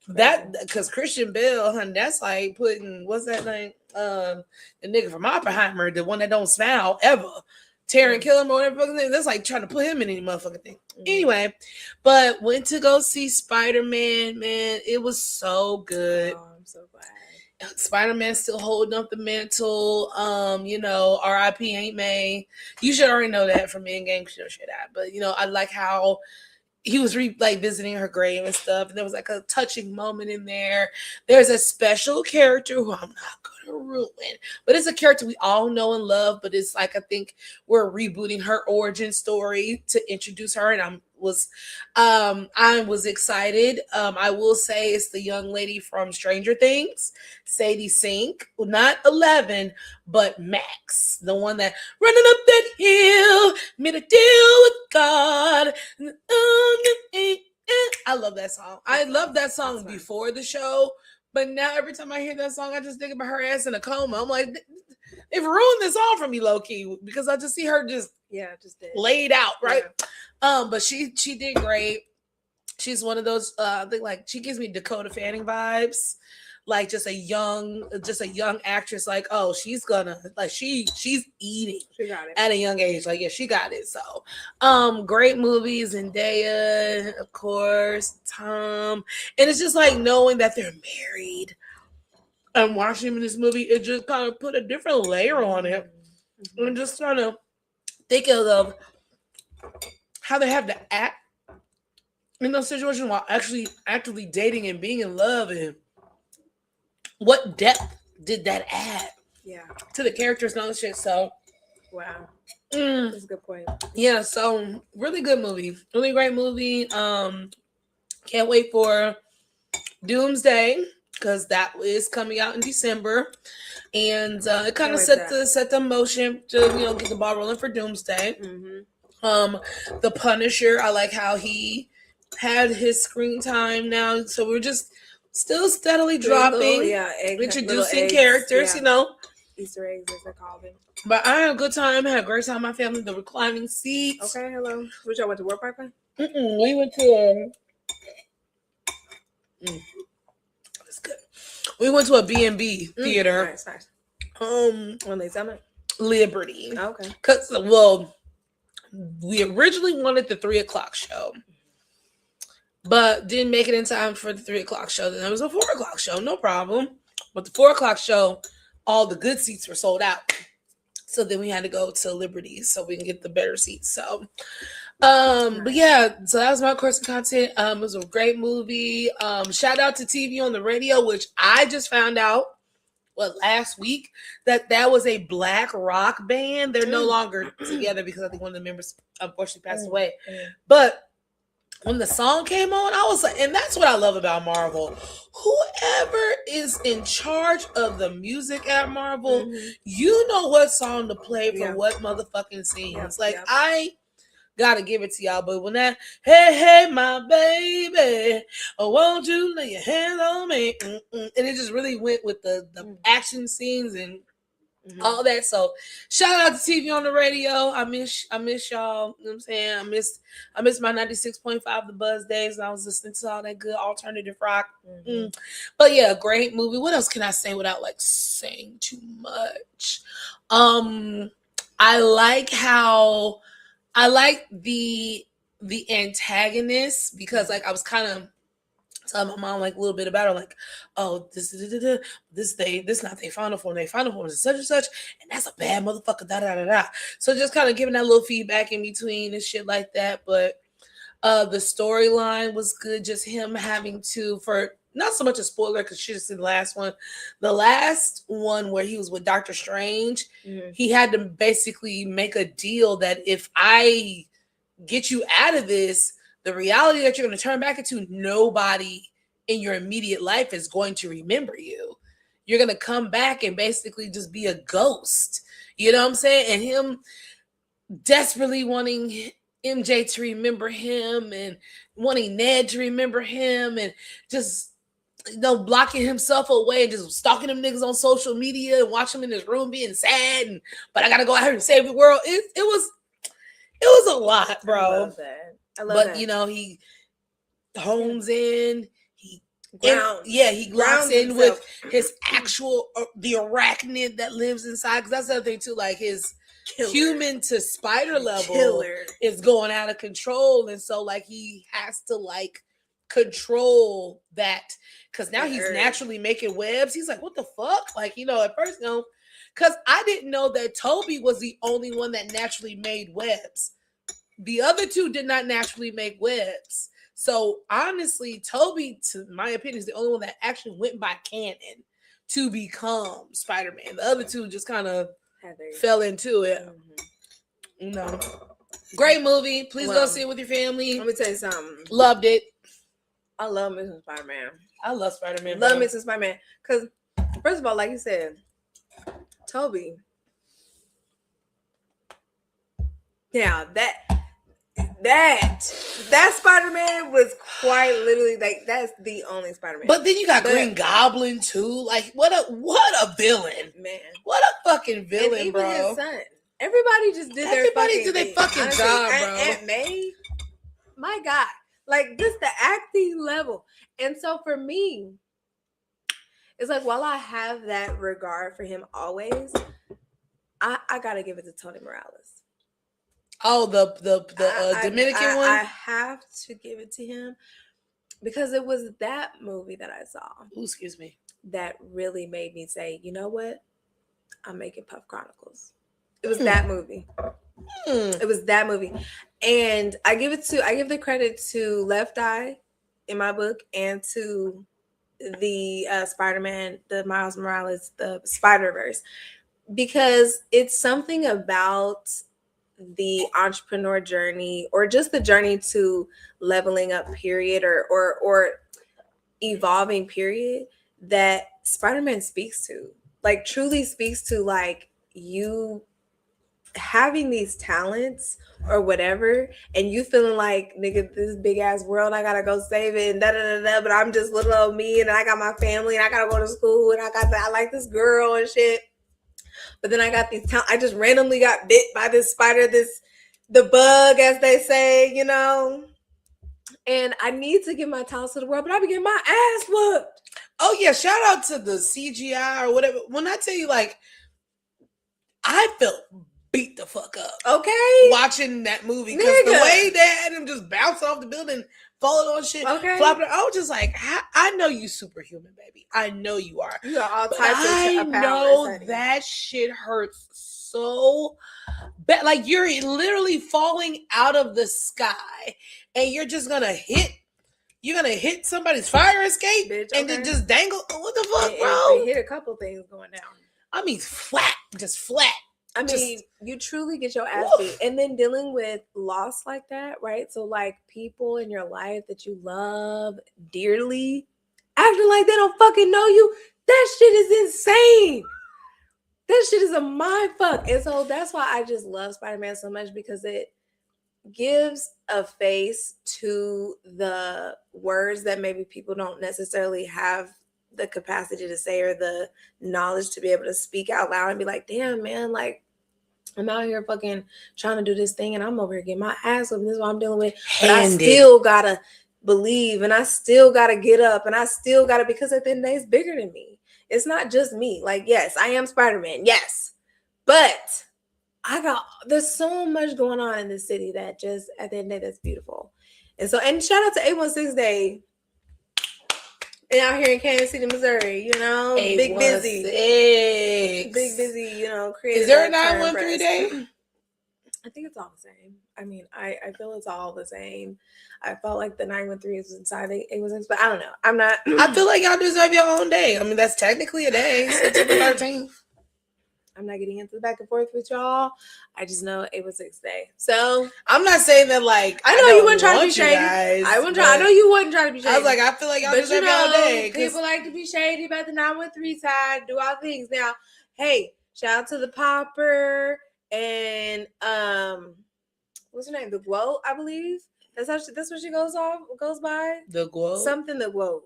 That because Christian Bale, honey, that's like putting what's that name? The nigga from Oppenheimer, the one that don't smile ever. Taron Killam or whatever fucking thing. That's like trying to put him in any motherfucking thing. Anyway, but went to go see Spider-Man, man. It was so good. Oh, I'm so glad. Spider-Man still holding up the mantle. You know, R.I.P. Aunt May. You should already know that from Endgame. You should that. But you know, I like how he was visiting her grave and stuff. And there was like a touching moment in there. There's a special character who I'm not gonna ruin, but it's a character we all know and love. But it's like I think we're rebooting her origin story to introduce her, and I'm I was excited. I will say it's the young lady from Stranger Things, Sadie Sink, well, not 11, but Max, the one that running up that hill, made a deal with God. I love that song. I love that song before the show, but now every time I hear that song, I just think about her ass in a coma. I'm like, they've ruined this song for me, low key, because I just see her just laid out, right? Yeah. But she did great. She's one of those I think like she gives me Dakota Fanning vibes, like just a young actress. Like, oh, she's gonna like she's eating She got it at a young age. Like, yeah, she got it. So, great movies, Zendaya, of course, Tom, and it's just like knowing that they're married. And watching him in this movie, it just kind of put a different layer on it. Mm-hmm. And just trying to think of how they have to act in those situations while actually actively dating and being in love, and what depth did that add to the characters and all this shit. So wow, that's a good point. Yeah, so really good movie, really great movie. Can't wait for Doomsday, because that is coming out in December, and it kind of set the motion to get the ball rolling for Doomsday. Mm-hmm. The Punisher, I like how he had his screen time now, so we're just still steadily dropping, introducing characters, Easter eggs as they call them. But I had a good time. I had a great time with my family. The reclining seats. Okay, hello. Which y'all went to War Park? We went to that's good. We went to a B&B theater. Nice. When they summit Liberty. Okay. We originally wanted the 3:00 show, but didn't make it in time for the 3:00 show. Then there was a 4:00 show, no problem. But the 4:00 show, all the good seats were sold out. So then we had to go to Liberty so we can get the better seats. So, but yeah, so that was my course of content. It was a great movie. Shout out to TV on the Radio, which I just found out last week that was a black rock band. They're no longer together because I think one of the members unfortunately passed away. But when the song came on, I was like, and that's what I love about Marvel. Whoever is in charge of the music at Marvel, you know what song to play for what motherfucking scenes. I gotta give it to y'all. But when that, hey, my baby, oh, won't you lay your hands on me? And it just really went with the action scenes and all that. So shout out to TV on the Radio. I miss y'all. You know what I'm saying? I miss my 96.5 The Buzz days, and I was listening to all that good alternative rock. But yeah, great movie. What else can I say without saying too much? I like the antagonist, because I was kind of telling my mom a little bit about her, this not their final form. Their final form is such and such, and that's a bad motherfucker. So just kind of giving that little feedback in between and shit like that. But the storyline was good. Just him having to, for not so much a spoiler because she just in the last one where he was with Doctor Strange, he had to basically make a deal that if I get you out of this, the reality that you're going to turn back into, nobody in your immediate life is going to remember you. You're going to come back and basically just be a ghost. You know what I'm saying? And him desperately wanting MJ to remember him and wanting Ned to remember him and just, blocking himself away and just stalking them niggas on social media and watching him in his room being sad. But I got to go out here and save the world. It was a lot, bro. I love that. He homes in. He locks in with his actual the arachnid that lives inside. Because that's the other thing too. His human to spider level is going out of control, and so he has to control that, because now he's naturally making webs. He's like, what the fuck? At first, because I didn't know that Toby was the only one that naturally made webs. The other two did not naturally make webs. So honestly, Toby, to my opinion, is the only one that actually went by canon to become Spider-Man. The other two just kind of fell into it. Great movie. Please go Well, see it with your family. Let me tell you something. Loved it. I love Mrs. Spider-Man. I love Spider-Man. Love Mrs. Spider-Man. Because, first of all, like you said, Toby. Now, that Spider-Man was quite literally like that's the only Spider-Man. But then you got Green Goblin too. Like what a villain, man! What a fucking villain, and even bro. His son. Everybody just did their fucking Honestly, job, bro. Aunt May, my God, like this the acting level. And so for me, it's like while I have that regard for him always, I gotta give it to Tony Morales. Oh, the Dominican one? I have to give it to him because it was that movie that I saw. Ooh, excuse me. That really made me say, you know what? I'm making Puff Chronicles. It was that movie. It was that movie. And I give the credit to Left Eye in my book and to the Spider-Man, the Miles Morales, the Spider-Verse. Because it's something about the entrepreneur journey or just the journey to leveling up period or evolving period that Spider-Man speaks to, like truly speaks to, like you having these talents or whatever and you feeling like nigga this big ass world I gotta go save it and but I'm just little old me and I got my family and I gotta go to school and I like this girl and shit. But then I got these I just randomly got bit by this spider, the bug, as they say, you know. And I need to give my talents to the world, but I be getting my ass whooped. Oh yeah, shout out to the CGI or whatever. When I tell you, like, I felt beat the fuck up. Okay. Watching that movie. Because the way they had him just bounce off the building, falling on shit, flopping, I was just like, I know you superhuman, baby. I know you are. You got all types of powers. I know that shit hurts so bad. Like you're literally falling out of the sky and you're just gonna hit somebody's fire escape, bitch, and then just dangle. What the fuck, bro? It hit a couple things going down. I mean, just flat. I mean, you truly get your ass beat. And then dealing with loss like that, right? So like people in your life that you love dearly, acting like they don't fucking know you, that shit is insane. That shit is a mind fuck. And so that's why I just love Spider-Man so much, because it gives a face to the words that maybe people don't necessarily have the capacity to say or the knowledge to be able to speak out loud and be like, damn, man, like I'm out here fucking trying to do this thing and I'm over here getting my ass up and this is what I'm dealing with. But I still gotta believe and I still gotta get up and I still gotta, because at the end of the day, it's bigger than me. It's not just me. Like, yes, I am Spider-Man. Yes. But there's so much going on in this city that just at the end of the day, that's beautiful. And so, and shout out to 816 Day. And out here in Kansas City, Missouri, you know, big busy, you know, creative. Is there a 913 day? I think it's all the same. I mean, I feel it's all the same. I felt like the 913 was inside it was, but I don't know. I'm not. I feel like y'all deserve your own day. I mean, that's technically a day. September 13th. I'm not getting into the back and forth with y'all. I just know it was 6th day. So I'm not saying that like I know you weren't trying to be shady. I know you wasn't trying to be shady. I was like, I feel like y'all deserve your own day. People like to be shady about the 913 side, do all things. Now, hey, shout out to the Popper and what's her name? The Guo, I believe. That's what she goes by. The Guo. Something the Guo.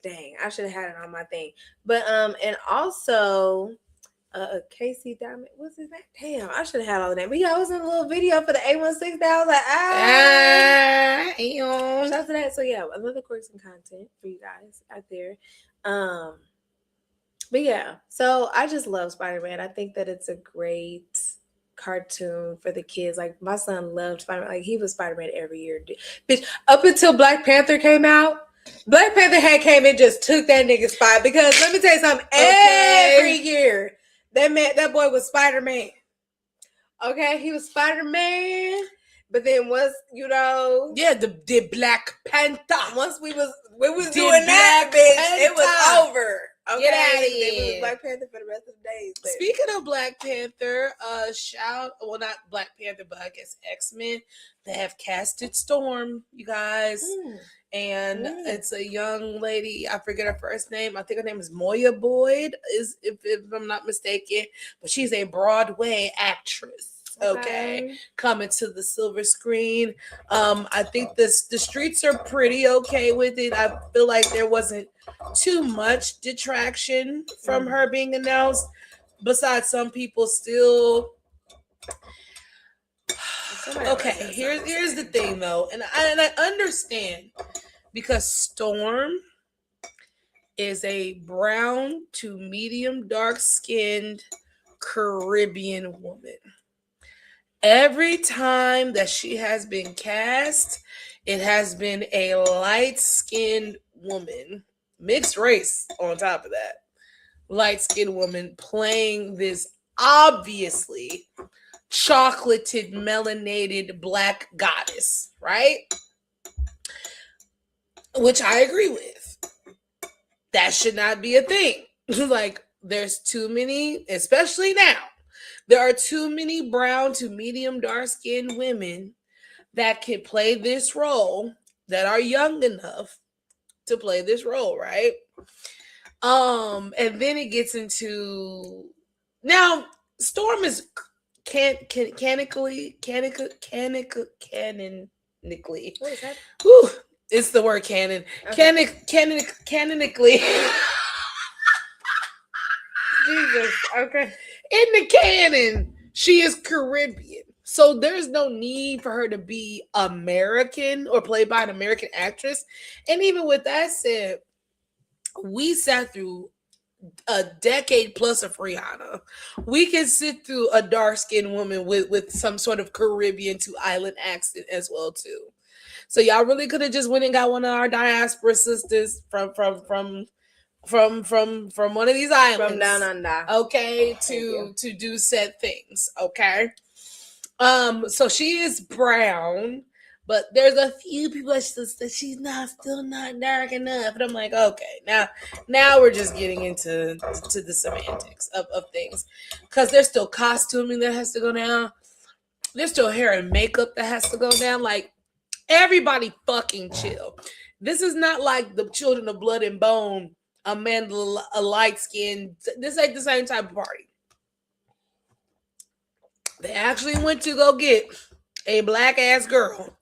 Dang, I should have had it on my thing. But and also Casey Diamond, what's his name? Damn, I should have had all of that. But yeah, I was in a little video for the 816 that I was like, shout out to that. So yeah, another quirks and content for you guys out there. But yeah, so I just love Spider-Man. I think that it's a great cartoon for the kids. Like my son loved Spider-Man. Like he was Spider-Man every year. Bitch, up until Black Panther came out. Black Panther had came and just took that nigga's spot, because let me tell you something, every year that boy was Spider-Man. Okay, he was Spider-Man, but then once, you know, the Black Panther. Once we was doing that, bitch, it was over. Okay. Get out of They was here. Black Panther for the rest of the days. Baby. Speaking of Black Panther, not Black Panther, but I guess X-Men, they have casted Storm, you guys. And it's a young lady. I forget her first name. I think her name is Moya Boyd, if I'm not mistaken. But she's a Broadway actress. Okay, coming to the silver screen. I think the streets are pretty okay with it. I feel like there wasn't too much detraction from her being announced. Besides, some people still. Okay, here's the thing though, and I understand because Storm is a brown to medium dark skinned Caribbean woman. Every time that she has been cast, it has been a light-skinned woman, mixed race on top of that, light-skinned woman playing this obviously chocolated, melanated black goddess, right? Which I agree with. That should not be a thing. Like, there's too many, especially now. There are too many brown to medium dark-skinned women that can play this role, that are young enough to play this role, right? And then it gets into now. Storm is canonically. What is that? Whew, it's the word canon. Okay. Canonically. Jesus. Okay. In the canon, she is Caribbean. So there's no need for her to be American or played by an American actress. And even with that said, we sat through a decade plus of Rihanna. We can sit through a dark-skinned woman with some sort of Caribbean to island accent as well too. So y'all really could have just went and got one of our diaspora sisters from one of these islands, from down under, okay, to do said things, okay. So she is brown, but there's a few people that she's still not dark enough, and I'm like, okay, now we're just getting into the semantics of things, because there's still costuming that has to go down, there's still hair and makeup that has to go down. Like, everybody fucking chill. This is not like the Children of Blood and Bone. Amanda, a light skin. This ain't the same type of party. They actually went to go get a black ass girl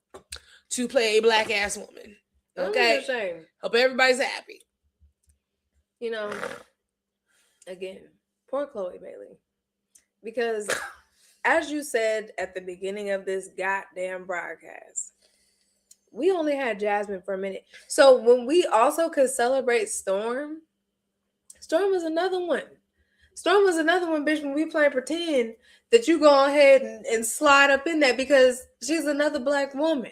to play a black ass woman. Okay, hope everybody's happy. You know, again, poor Chloe Bailey, because as you said at the beginning of this goddamn broadcast, we only had Jasmine for a minute. So when we also could celebrate Storm was another one. Storm was another one, bitch, when we playing pretend, that you go ahead and slide up in that because she's another black woman.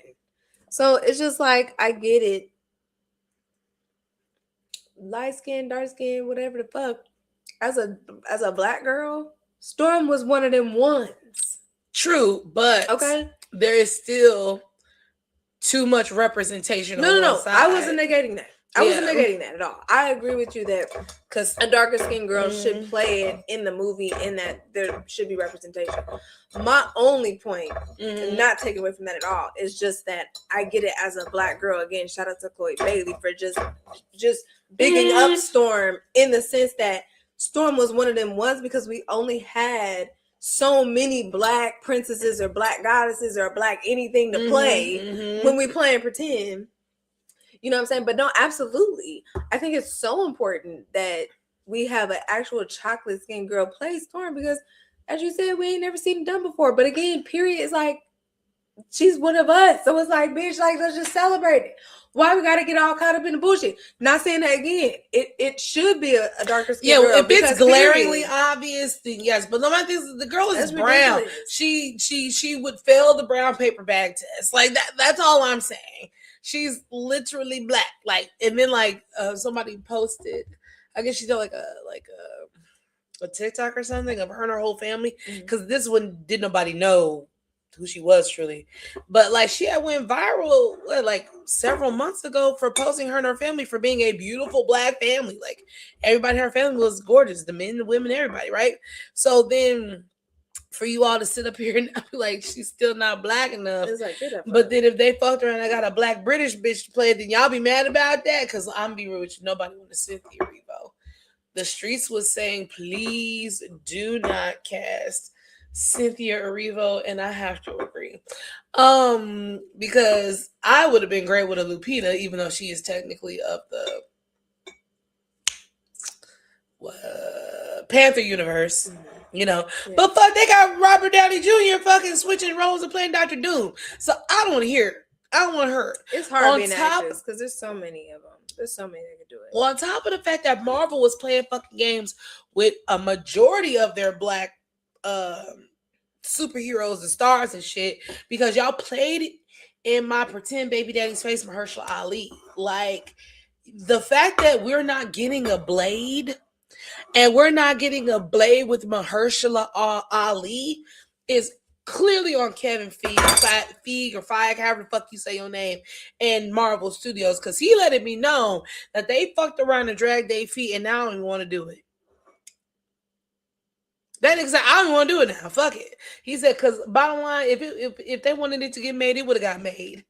So it's just like, I get it. Light skin, dark skin, whatever the fuck. As a black girl, Storm was one of them ones. True, but okay, there is still too much representation. No. I wasn't negating that. I wasn't negating that at all. I agree with you that because a darker skinned girl should play it in the movie, and that there should be representation. My only point, and not taking away from that at all, is just that I get it as a black girl. Again, shout out to Chloe Bailey for just bigging up Storm, in the sense that Storm was one of them ones, because we only had so many black princesses or black goddesses or black anything to play when we play and pretend. You know what I'm saying? But no, absolutely. I think it's so important that we have an actual chocolate skin girl play Storm, because as you said, we ain't never seen it done before. But again, period, is like, she's one of us. So it's like, bitch, like, let's just celebrate it. Why we gotta get all caught up in the bullshit? Not saying that again. It should be a darker skin girl. If it's glaringly obvious, then yes. But the thing is, the girl is brown. Ridiculous. She would fail the brown paper bag test. Like that. That's all I'm saying. She's literally black. Like, and then like somebody posted, I guess she did like a TikTok or something of her and her whole family, because this one did nobody know who she was truly. But like she had went viral like several months ago for posting her and her family for being a beautiful black family. Like everybody in her family was gorgeous, the men, the women, everybody, right? So then for you all to sit up here and be like she's still not black enough. It's like, but then if they fucked her and I got a black British bitch to play, then y'all be mad about that? Because I'm be real with you, nobody want to Cynthia Erivo. The streets was saying, please do not cast Cynthia Erivo, and I have to agree. Because I would have been great with a Lupita, even though she is technically of the Panther universe. You know, but fuck, they got Robert Downey Jr. fucking switching roles and playing Dr. Doom. So I don't want to hear it. I don't want her. It's hard being an actress because there's so many of them. There's so many that can do it. Well, on top of the fact that Marvel was playing fucking games with a majority of their black superheroes and stars and shit, because y'all played in my pretend baby daddy's face, Mahershala Ali. Like the fact that we're not getting a Blade. And we're not getting a Blade with Mahershala Ali is clearly on Kevin Feige or Feige, however the fuck you say your name, and Marvel Studios, because he let it be known that they fucked around and dragged their feet, and now I don't even want to do it. That nigga said, I don't want to do it now. Fuck it. He said, because bottom line, if they wanted it to get made, it would have got made.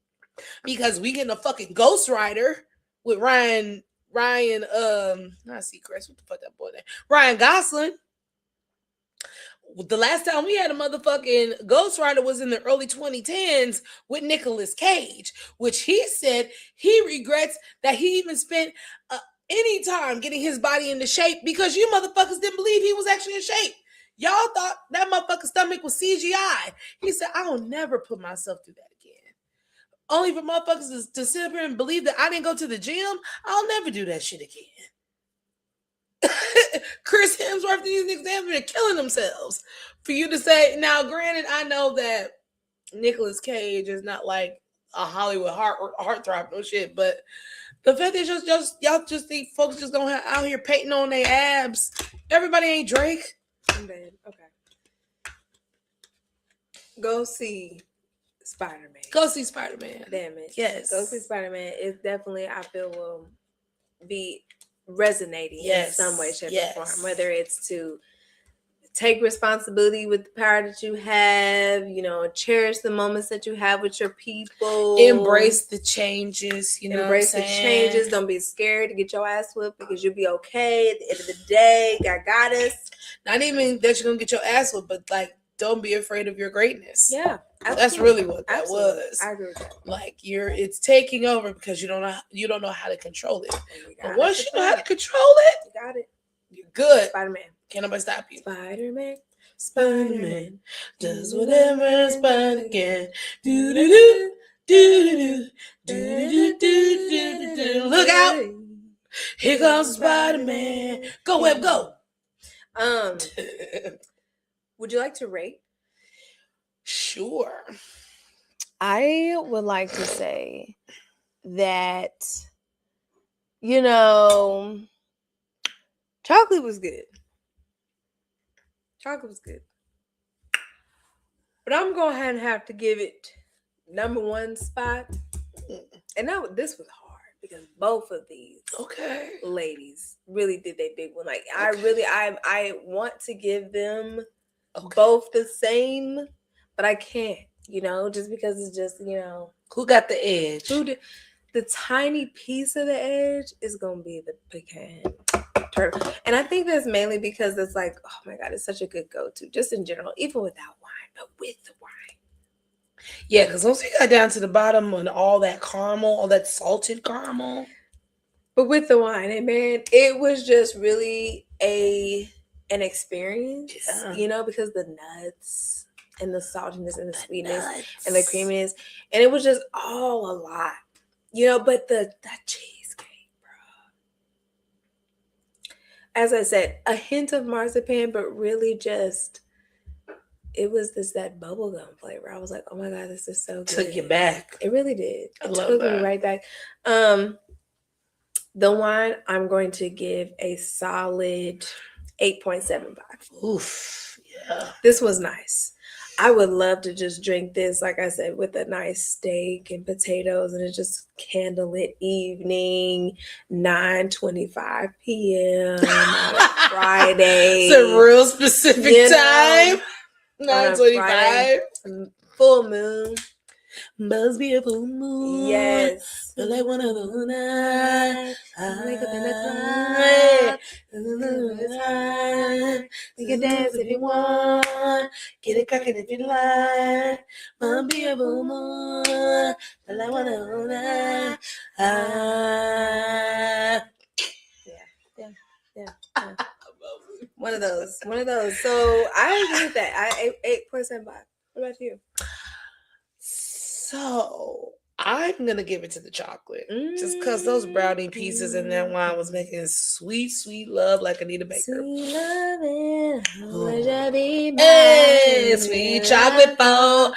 Because we getting a fucking Ghost Rider with Ryan, not Seacrest, what the fuck that boy name? Ryan Gosling. The last time we had a motherfucking Ghost Rider was in the early 2010s with Nicolas Cage, which he said he regrets that he even spent any time getting his body into shape because you motherfuckers didn't believe he was actually in shape. Y'all thought that motherfucker's stomach was CGI. He said, I will never put myself through that again. Only for motherfuckers to sit up here and believe that I didn't go to the gym, I'll never do that shit again. Chris Hemsworth and these niggas have been killing themselves. For you to say, now granted, I know that Nicolas Cage is not like a Hollywood heartthrob, no shit, but the fact that just y'all just think folks just gonna have out here painting on their abs. Everybody ain't Drake. I'm dead. Okay. Go see Spider-Man. Go see Spider-Man. Damn it. Yes. Go see Spider-Man. It's definitely, I feel, will be resonating in some way, shape, or form. Whether it's to take responsibility with the power that you have, you know, cherish the moments that you have with your people. Embrace the changes, you know. Embrace the changes. Don't be scared to get your ass whooped because you'll be okay at the end of the day. God got us. Not even that you're gonna get your ass whooped, but like, don't be afraid of your greitness. Yeah, absolutely. That's really what that was. I agree with that. Like it's taking over because you don't know how to control it. But once you know how to control it, you got it. You're good. Spider-Man. Can't nobody stop you. Spider-Man. Spider-Man does whatever a spider can. Do do do do do do do do. Look out! Here comes Spider-Man. Go Web, go. Would you like to rate? Sure. I would like to say that, you know, chocolate was good. Chocolate was good. But I'm going to have to give it number one spot. And this was hard because both of these ladies really did their big one. Like, I want to give them both the same, but I can't, you know, just because it's just, you know. Who got the edge? The tiny piece of the edge is going to be the pecan turtle. And I think that's mainly because it's like, oh my God, it's such a good go-to, just in general, even without wine, but with the wine. Yeah, because once we got down to the bottom and all that caramel, all that salted caramel. But with the wine, and man, it was just really an experience, you know, because the nuts and the saltiness and the sweetness and the creaminess, and it was just all a lot, you know. But the cheesecake, bro, as I said, a hint of marzipan, but really just it was that bubblegum flavor. I was like, oh my God, this is so good. Took you back. It really did. I love took that. me right back. The wine, I'm going to give a solid 8.75. Oof. Yeah. This was nice. I would love to just drink this, like I said, with a nice steak and potatoes, and it's just candlelit evening, 9:25 p.m. on a Friday. It's a real specific time. On a Friday, 9:25. full moon. Must be a full moon. Yes. But like one of the night. Wake up in the cloud. We can dance if you want. Get it cracking if you like. Must be a full moon. But like one of the night. Yeah. One of those. So I agree with that. I 8.75. What about you? So I'm gonna give it to the chocolate, just because those brownie pieces in that wine was making sweet, sweet love like Anita Baker. Sweet loving, would I be mine? Hey, sweet chocolate phone,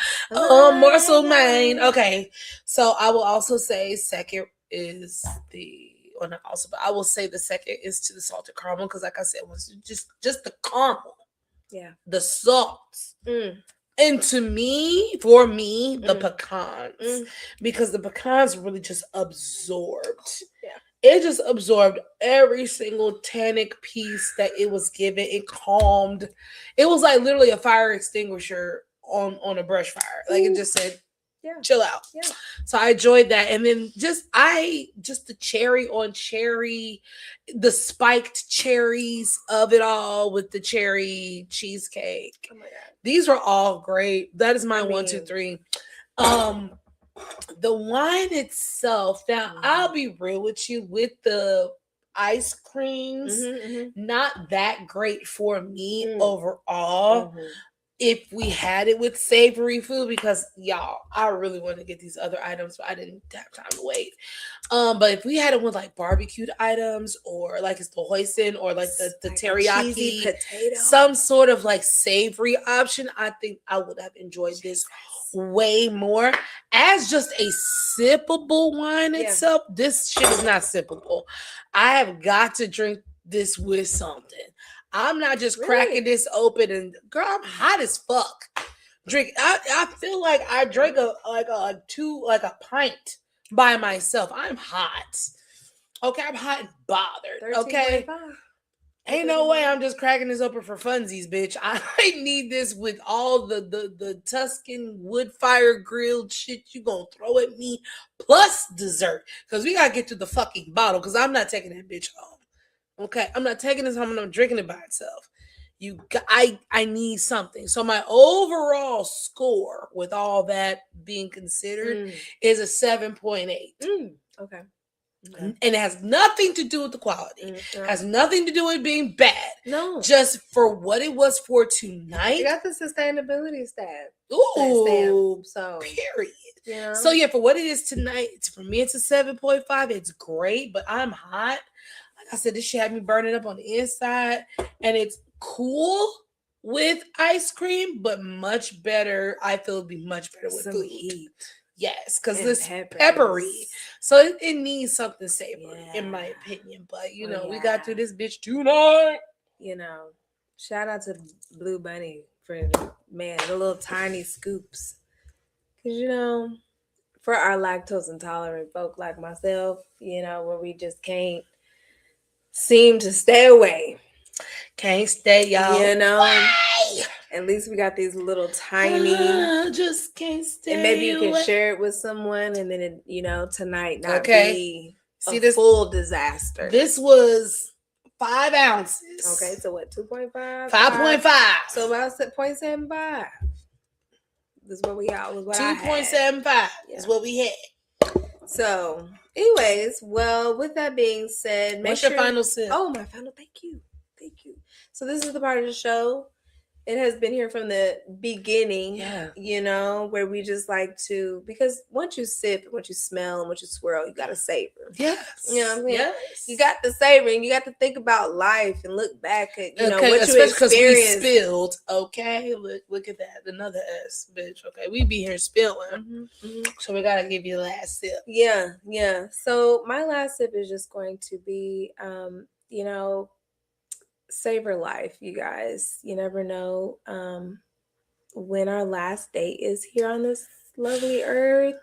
morsel mine. Okay, so I will also say second is the. Well, not also, but I will say the second is to the salted caramel because, like I said, was just the caramel, the salt. And for me, the pecans, because the pecans really just absorbed. Yeah. It just absorbed every single tannic piece that it was given. It calmed. It was like literally a fire extinguisher on a brush fire. Like it just said, chill out. Yeah. So I enjoyed that. And then just the cherry on cherry, the spiked cherries of it all with the cherry cheesecake. Oh my God. These were all great. That is my 1, 2, 3. The wine itself. Now, I'll be real with you with the ice creams. Not that great for me overall. If we had it with savory food, because y'all, I really want to get these other items, but I didn't have time to wait. But if we had it with like barbecued items, or like it's the hoisin, or like the like teriyaki, potato, some sort of like savory option, I think I would have enjoyed this way more. As just a sippable wine itself, this shit is not sippable. I have got to drink this with something. I'm not just cracking this open and girl, I'm hot as fuck. Drink. I feel like I drank a pint by myself. I'm hot. Okay, I'm hot and bothered. Okay. Ain't no way I'm just cracking this open for funsies, bitch. I need this with all the Tuscan wood fire grilled shit you gonna throw at me, plus dessert. Because we gotta get to the fucking bottle, because I'm not taking that bitch home. Okay, I'm not taking this home and I'm drinking it by itself. I need something. So my overall score, with all that being considered, is a 7.8. Okay. And it has nothing to do with the quality. Has nothing to do with being bad. No. Just for what it was for tonight. You got the sustainability stamp. Ooh. So period. You know? So yeah, for what it is tonight, for me it's a 7.5. It's great, but I'm hot. I said, this shit had me burning up on the inside, and it's cool with ice cream, but much better. I feel it'd be much better with food. Heat. Yes, because this peppery. So it needs something savory, in my opinion. But, we got through this bitch tonight. Shout out to Blue Bunny for, the little tiny scoops. Because, for our lactose intolerant folk like myself, where we just can't seem to stay away. Can't stay, y'all. At least we got these little tiny. Just can't stay. And maybe you can share it with someone, and then it, tonight not be a full disaster. This was 5 ounces. Okay, so what? 2.5. 5.5. So about 0.75. This is what we got. 2.75 is what we had. So, anyways, well, with that being said, what's your final sip? Oh, my final. Thank you. So this is the part of the show. It has been here from the beginning, where we just like to, because once you sip, once you smell, and once you swirl, you got to savor. Yes. You know what I'm saying? Yes. You got to savor, and you got to think about life and look back at, what you experienced. Because we spilled, okay? Look at that. Another S, bitch, okay? We be here spilling. So we got to give you the last sip. Yeah. So my last sip is just going to be, savor life, you guys. You never know when our last day is here on this lovely earth,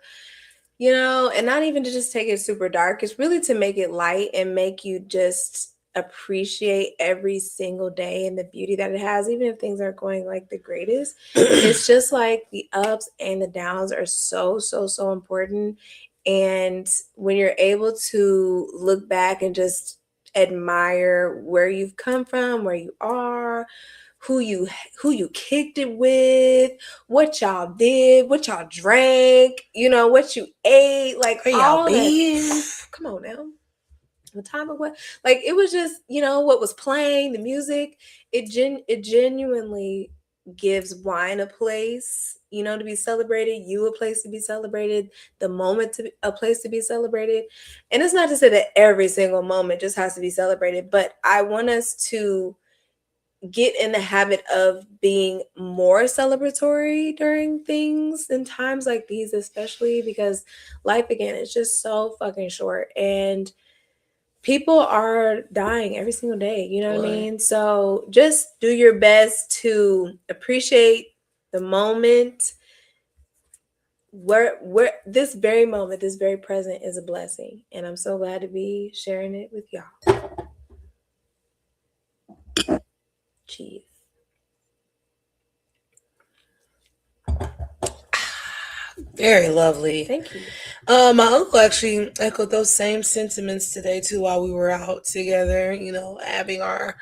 you know, and not even to just take it super dark. It's really to make it light and make you just appreciate every single day and the beauty that it has, even if things aren't going like the greatest. It's just like the ups and the downs are so, so, so important. And when you're able to look back and just admire where you've come from, where you are, who you kicked it with, what y'all did, what y'all drank, you know, what you ate, like Where y'all all been? that. Come on now. The time of what, like, it was just, you know, what was playing, the music. It genuinely gives wine a place, you know, to be celebrated, you a place to be celebrated, the moment to a place to be celebrated. And it's not to say that every single moment just has to be celebrated, but I want us to get in the habit of being more celebratory during things and times like these, especially because life, again, is just so fucking short and people are dying every single day, you know what I mean? So just do your best to appreciate the moment. Where this very moment, this very present is a blessing, and I'm so glad to be sharing it with y'all. Cheers. Very lovely. Thank you. My uncle actually echoed those same sentiments today too while we were out together, you know, having our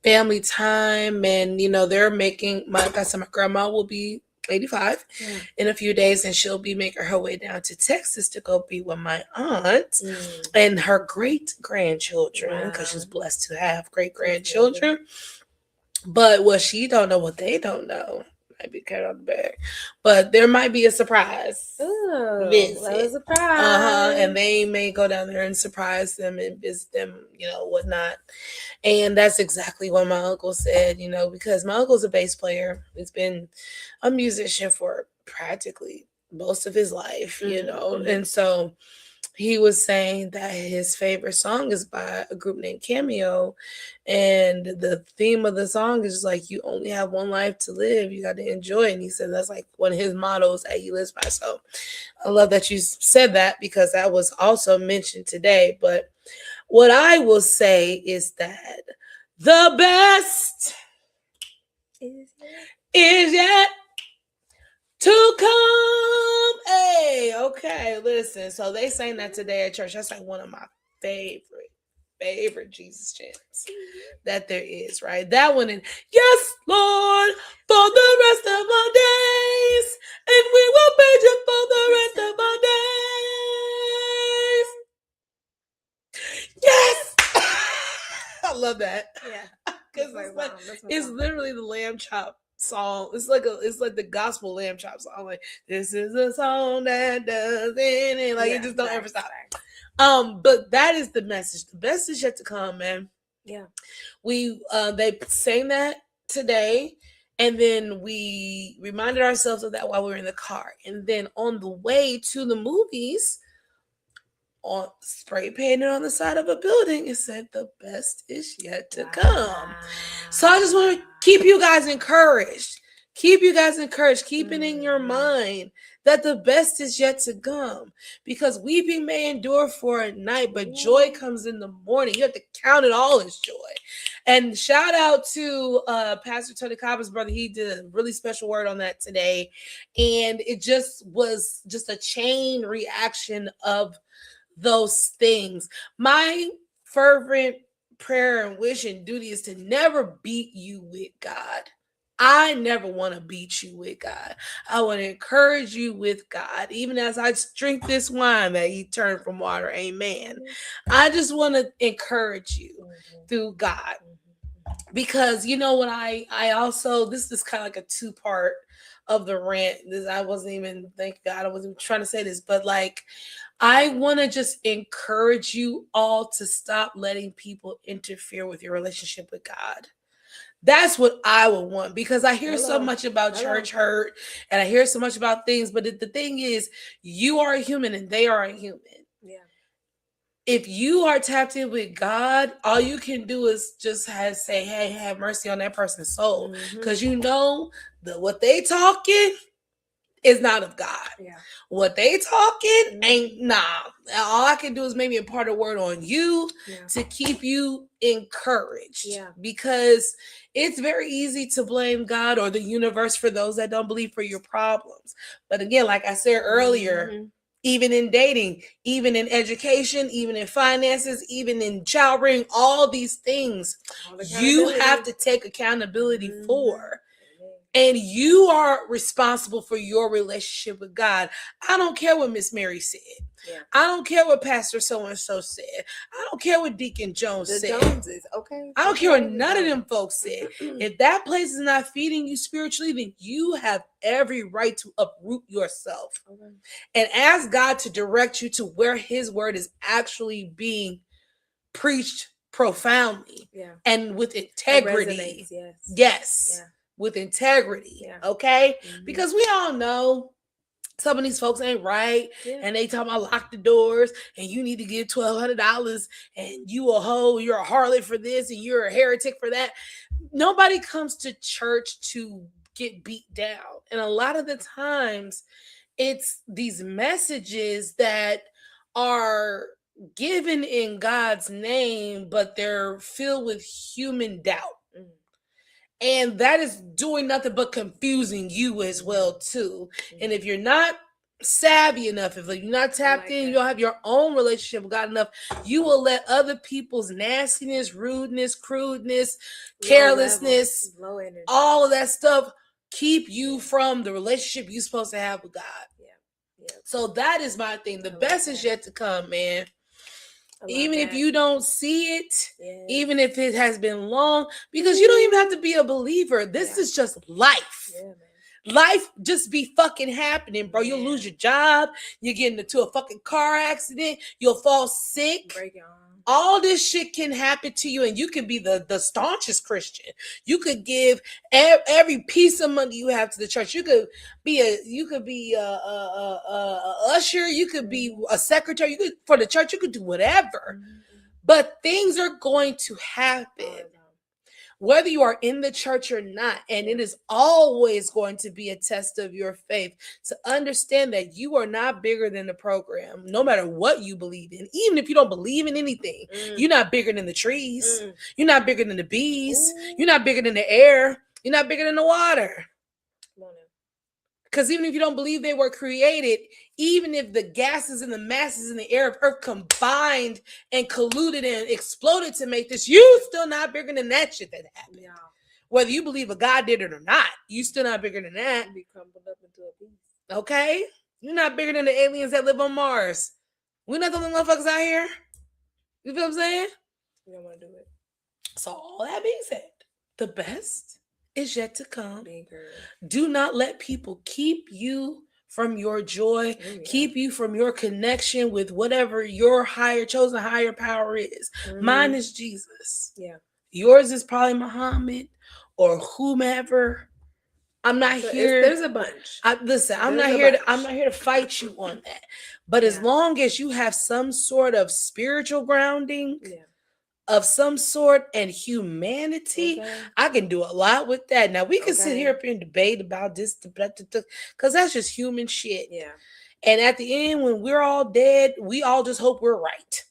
family time. And, you know, they're making my grandma will be 85 in a few days, and she'll be making her way down to Texas to go be with my aunt and her great grandchildren, because she's blessed to have great grandchildren. But what she don't know, what they don't know, might be cut on the back, but there might be a surprise visit. A surprise. And they may go down there and surprise them and visit them, you know, whatnot. And that's exactly what my uncle said, you know, because my uncle's a bass player. He's been a musician for practically most of his life, you know, and so he was saying that his favorite song is by a group named Cameo, and the theme of the song is like, you only have one life to live, you got to enjoy it. And he said that's like one of his mottos that he lives by. So I love that you said that, because that was also mentioned today. But what I will say is that the best is yet to come. Hey, okay, listen. So they sang that today at church. That's like one of my favorite Jesus chants that there is, right? That one, and yes, Lord, for the rest of my days, and we will praise you for the rest of my days. Yes. I love that. Yeah. Because it's literally the lamb chop song. It's like the gospel lamb chop song. Like, this is a song that doesn't end. Like, it just don't ever stop. But that is the message. The best is yet to come, man. Yeah. They sang that today, and then we reminded ourselves of that while we were in the car. And then on the way to the movies, on spray painted on the side of a building, it said the best is yet to come. So I just want to keep you guys encouraged. Keep it in your mind that the best is yet to come, because weeping may endure for a night, but joy comes in the morning. You have to count it all as joy. And shout out to Pastor Tony Cobb's brother. He did a really special word on that today, and it just was just a chain reaction of those things. My fervent prayer and wish and duty is to never beat you with God. I never want to beat you with God. I want to encourage you with God. Even as I drink this wine that He turned from water, amen. I just want to encourage you through God. Because, you know, when I also, this is kind of like a two-part of the rant. I wasn't even, thank God, I wasn't trying to say this, but like, I want to just encourage you all to stop letting people interfere with your relationship with God. That's what I would want, because I hear so much about church hurt, and I hear so much about things, but the thing is, you are a human and they are a human. Yeah. if you are tapped in with God, all you can do is just say, hey, have mercy on that person's soul. Because you know that what they talking is not of God. Yeah. What they talking ain't nah. All I can do is maybe impart a word on you to keep you encouraged. Yeah. Because it's very easy to blame God or the universe for those that don't believe for your problems. But again, like I said earlier, even in dating, even in education, even in finances, even in child rearing, all these things you have to take accountability for. And you are responsible for your relationship with God. I don't care what Miss Mary said. Yeah. I don't care what Pastor so-and-so said. I don't care what Deacon Jones said. Joneses, okay. I don't care what none of them folks said. If that place is not feeding you spiritually, then you have every right to uproot yourself. Okay. And ask God to direct you to where his word is actually being preached profoundly and with integrity. Yes. Yeah. With integrity, okay? Because we all know some of these folks ain't right, and they talking about lock the doors, and you need to give $1,200, and you a hoe, you're a harlot for this, and you're a heretic for that. Nobody comes to church to get beat down, and a lot of the times, it's these messages that are given in God's name, but they're filled with human doubt. And that is doing nothing but confusing you as well, too. And if you're not savvy enough, if you're not tapped in, you don't have your own relationship with God enough, you will let other people's nastiness, rudeness, crudeness, carelessness, low energy, all of that stuff keep you from the relationship you're supposed to have with God. Yeah. So that is my thing. The best is yet to come, man. Even if you don't see it, even if it has been long, because you don't even have to be a believer. This is just life. Life just be fucking happening, bro. You'll lose your job. You get into a fucking car accident. You'll fall sick. Break your arm. All this shit can happen to you, and you can be the staunchest Christian. You could give every piece of money you have to the church. You could be a usher. You could be a secretary. You could for the church. You could do whatever, but things are going to happen. Whether you are in the church or not, and it is always going to be a test of your faith to understand that you are not bigger than the program, no matter what you believe in. Even if you don't believe in anything, you're not bigger than the trees. You're not bigger than the bees. You're not bigger than the air. You're not bigger than the water. Because even if you don't believe they were created, even if the gases and the masses in the air of Earth combined and colluded and exploded to make this, you still not bigger than that shit that happened. Yeah. Whether you believe a God did it or not, you still not bigger than that. Be crumbled up into a piece. Okay? You're not bigger than the aliens that live on Mars. We're not the only motherfuckers out here. You feel what I'm saying? We don't want to do it. So all that being said, the best is yet to come. Do not let people keep you from your joy, keep you from your connection with whatever your chosen higher power is. Mine is Jesus. Yeah. Yours is probably Muhammad or whomever. I'm not here. There's a bunch. I'm not here to fight you on that. But as long as you have some sort of spiritual grounding, of some sort and humanity, I can do a lot with that. Now we can sit here up and debate about this because that's just human shit. Yeah. And at the end, when we're all dead, we all just hope we're right.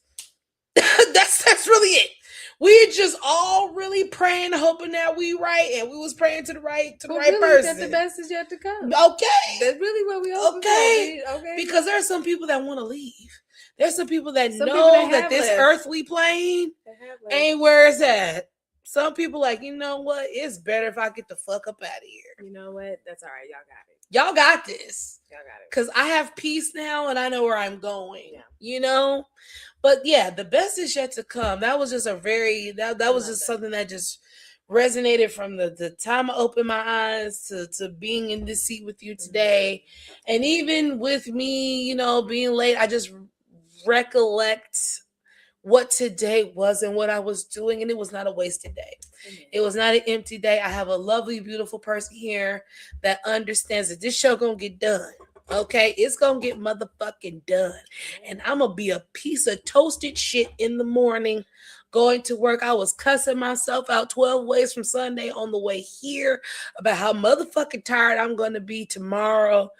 that's really it. We're just all really praying, hoping that we right, and we was praying to the right person. That the best is yet to come. Okay. That's really what we hope. Okay. Because there are some people that want to leave. There's some people that know that this earthly plane ain't where it's at. Some people like, you know what? It's better if I get the fuck up out of here. You know what? That's all right. Y'all got it. Y'all got this. Y'all got it. Because I have peace now and I know where I'm going. Yeah. You know? But yeah, the best is yet to come. That was just that was just something that just resonated from the time I opened my eyes to being in this seat with you today. And even with me, you know, being late, I just recollect what today was and what I was doing, and it was not a wasted day. It was not an empty day. I have a lovely, beautiful person here that understands that this show gonna get done. Okay, it's gonna get motherfucking done. And I'm gonna be a piece of toasted shit in the morning going to work. I was cussing myself out 12 ways from Sunday on the way here about how motherfucking tired I'm gonna be tomorrow.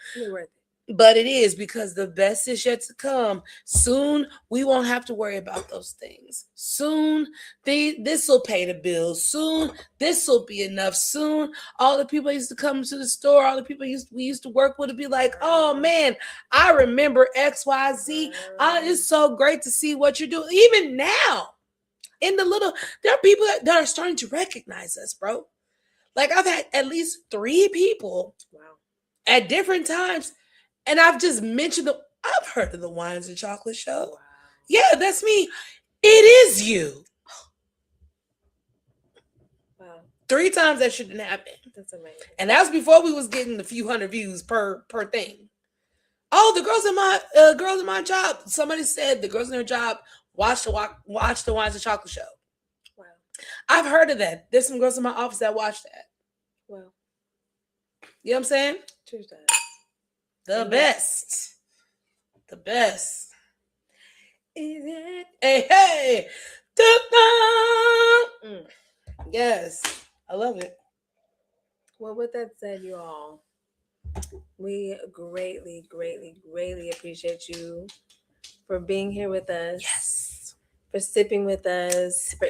But it is, because the best is yet to come. Soon we won't have to worry about those things. Soon this will pay the bills. Soon this will be enough. Soon all the people used to come to the store, all the people we used to work with, would be like, oh man, I remember XYZ. It's so great to see what you're doing. Even now, there are people that are starting to recognize us, bro. Like, I've had at least 3 people at different times, and I've just mentioned I've heard of the Wines and Chocolate Show. Wow. Yeah, that's me. It is you. Wow. 3 times that shouldn't happen. That's amazing. And that was before we was getting a few hundred views per thing. Oh, the girls in my job. Somebody said the girls in their job watch the Wines and Chocolate Show. Wow. I've heard of that. There's some girls in my office that watch that. Wow. You know what I'm saying? True that. The best. The best. Is it? Hey. Da-da! Yes. I love it. Well, with that said, you all, we greatly, greatly, greatly appreciate you for being here with us. Yes. For sipping with us, for,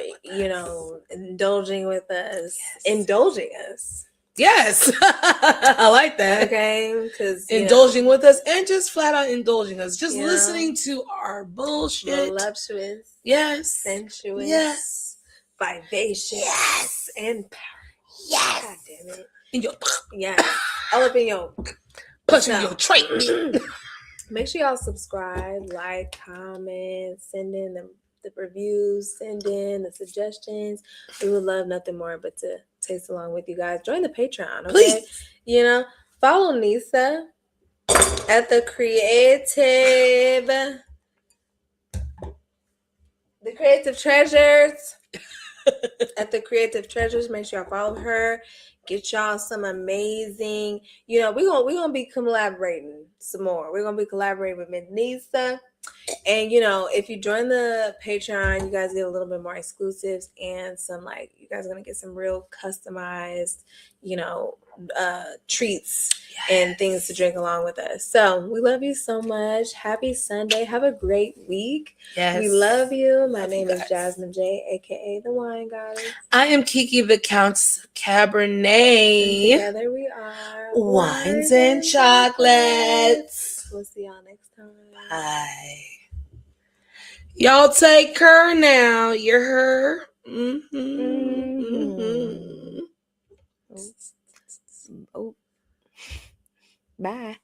indulging with us. Yes. Indulging us. Yes. I like that. Okay. Because indulging with us, and just flat out indulging us. Just listening to our bullshit. Voluptuous. Yes. Sensuous. Yes. Vivacious. Yes. And powerful. Yes. God damn it. In your all up in your pushing your trait. Make sure y'all subscribe, like, comment, send in the reviews, send in the suggestions. We would love nothing more but to taste along with you guys. Join the Patreon, okay? Please. Follow Nisa at the Creative Treasures. At the Creative Treasures, make sure y'all follow her. Get y'all some amazing, we're gonna be collaborating some more. We're gonna be collaborating with Miss Nisa. And if you join the Patreon, you guys get a little bit more exclusives and some, you guys are gonna get some real customized, treats and things to drink along with us. So we love you so much. Happy Sunday. Have a great week. Yes. We love you. My name is Jasmine J, aka the Wine Goddess. I am Kiki the Count's Cabernet. And together we are Wines and Chocolates. We'll see y'all next time. Bye. Y'all take care now. You're her. Oh. Bye.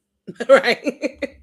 Right.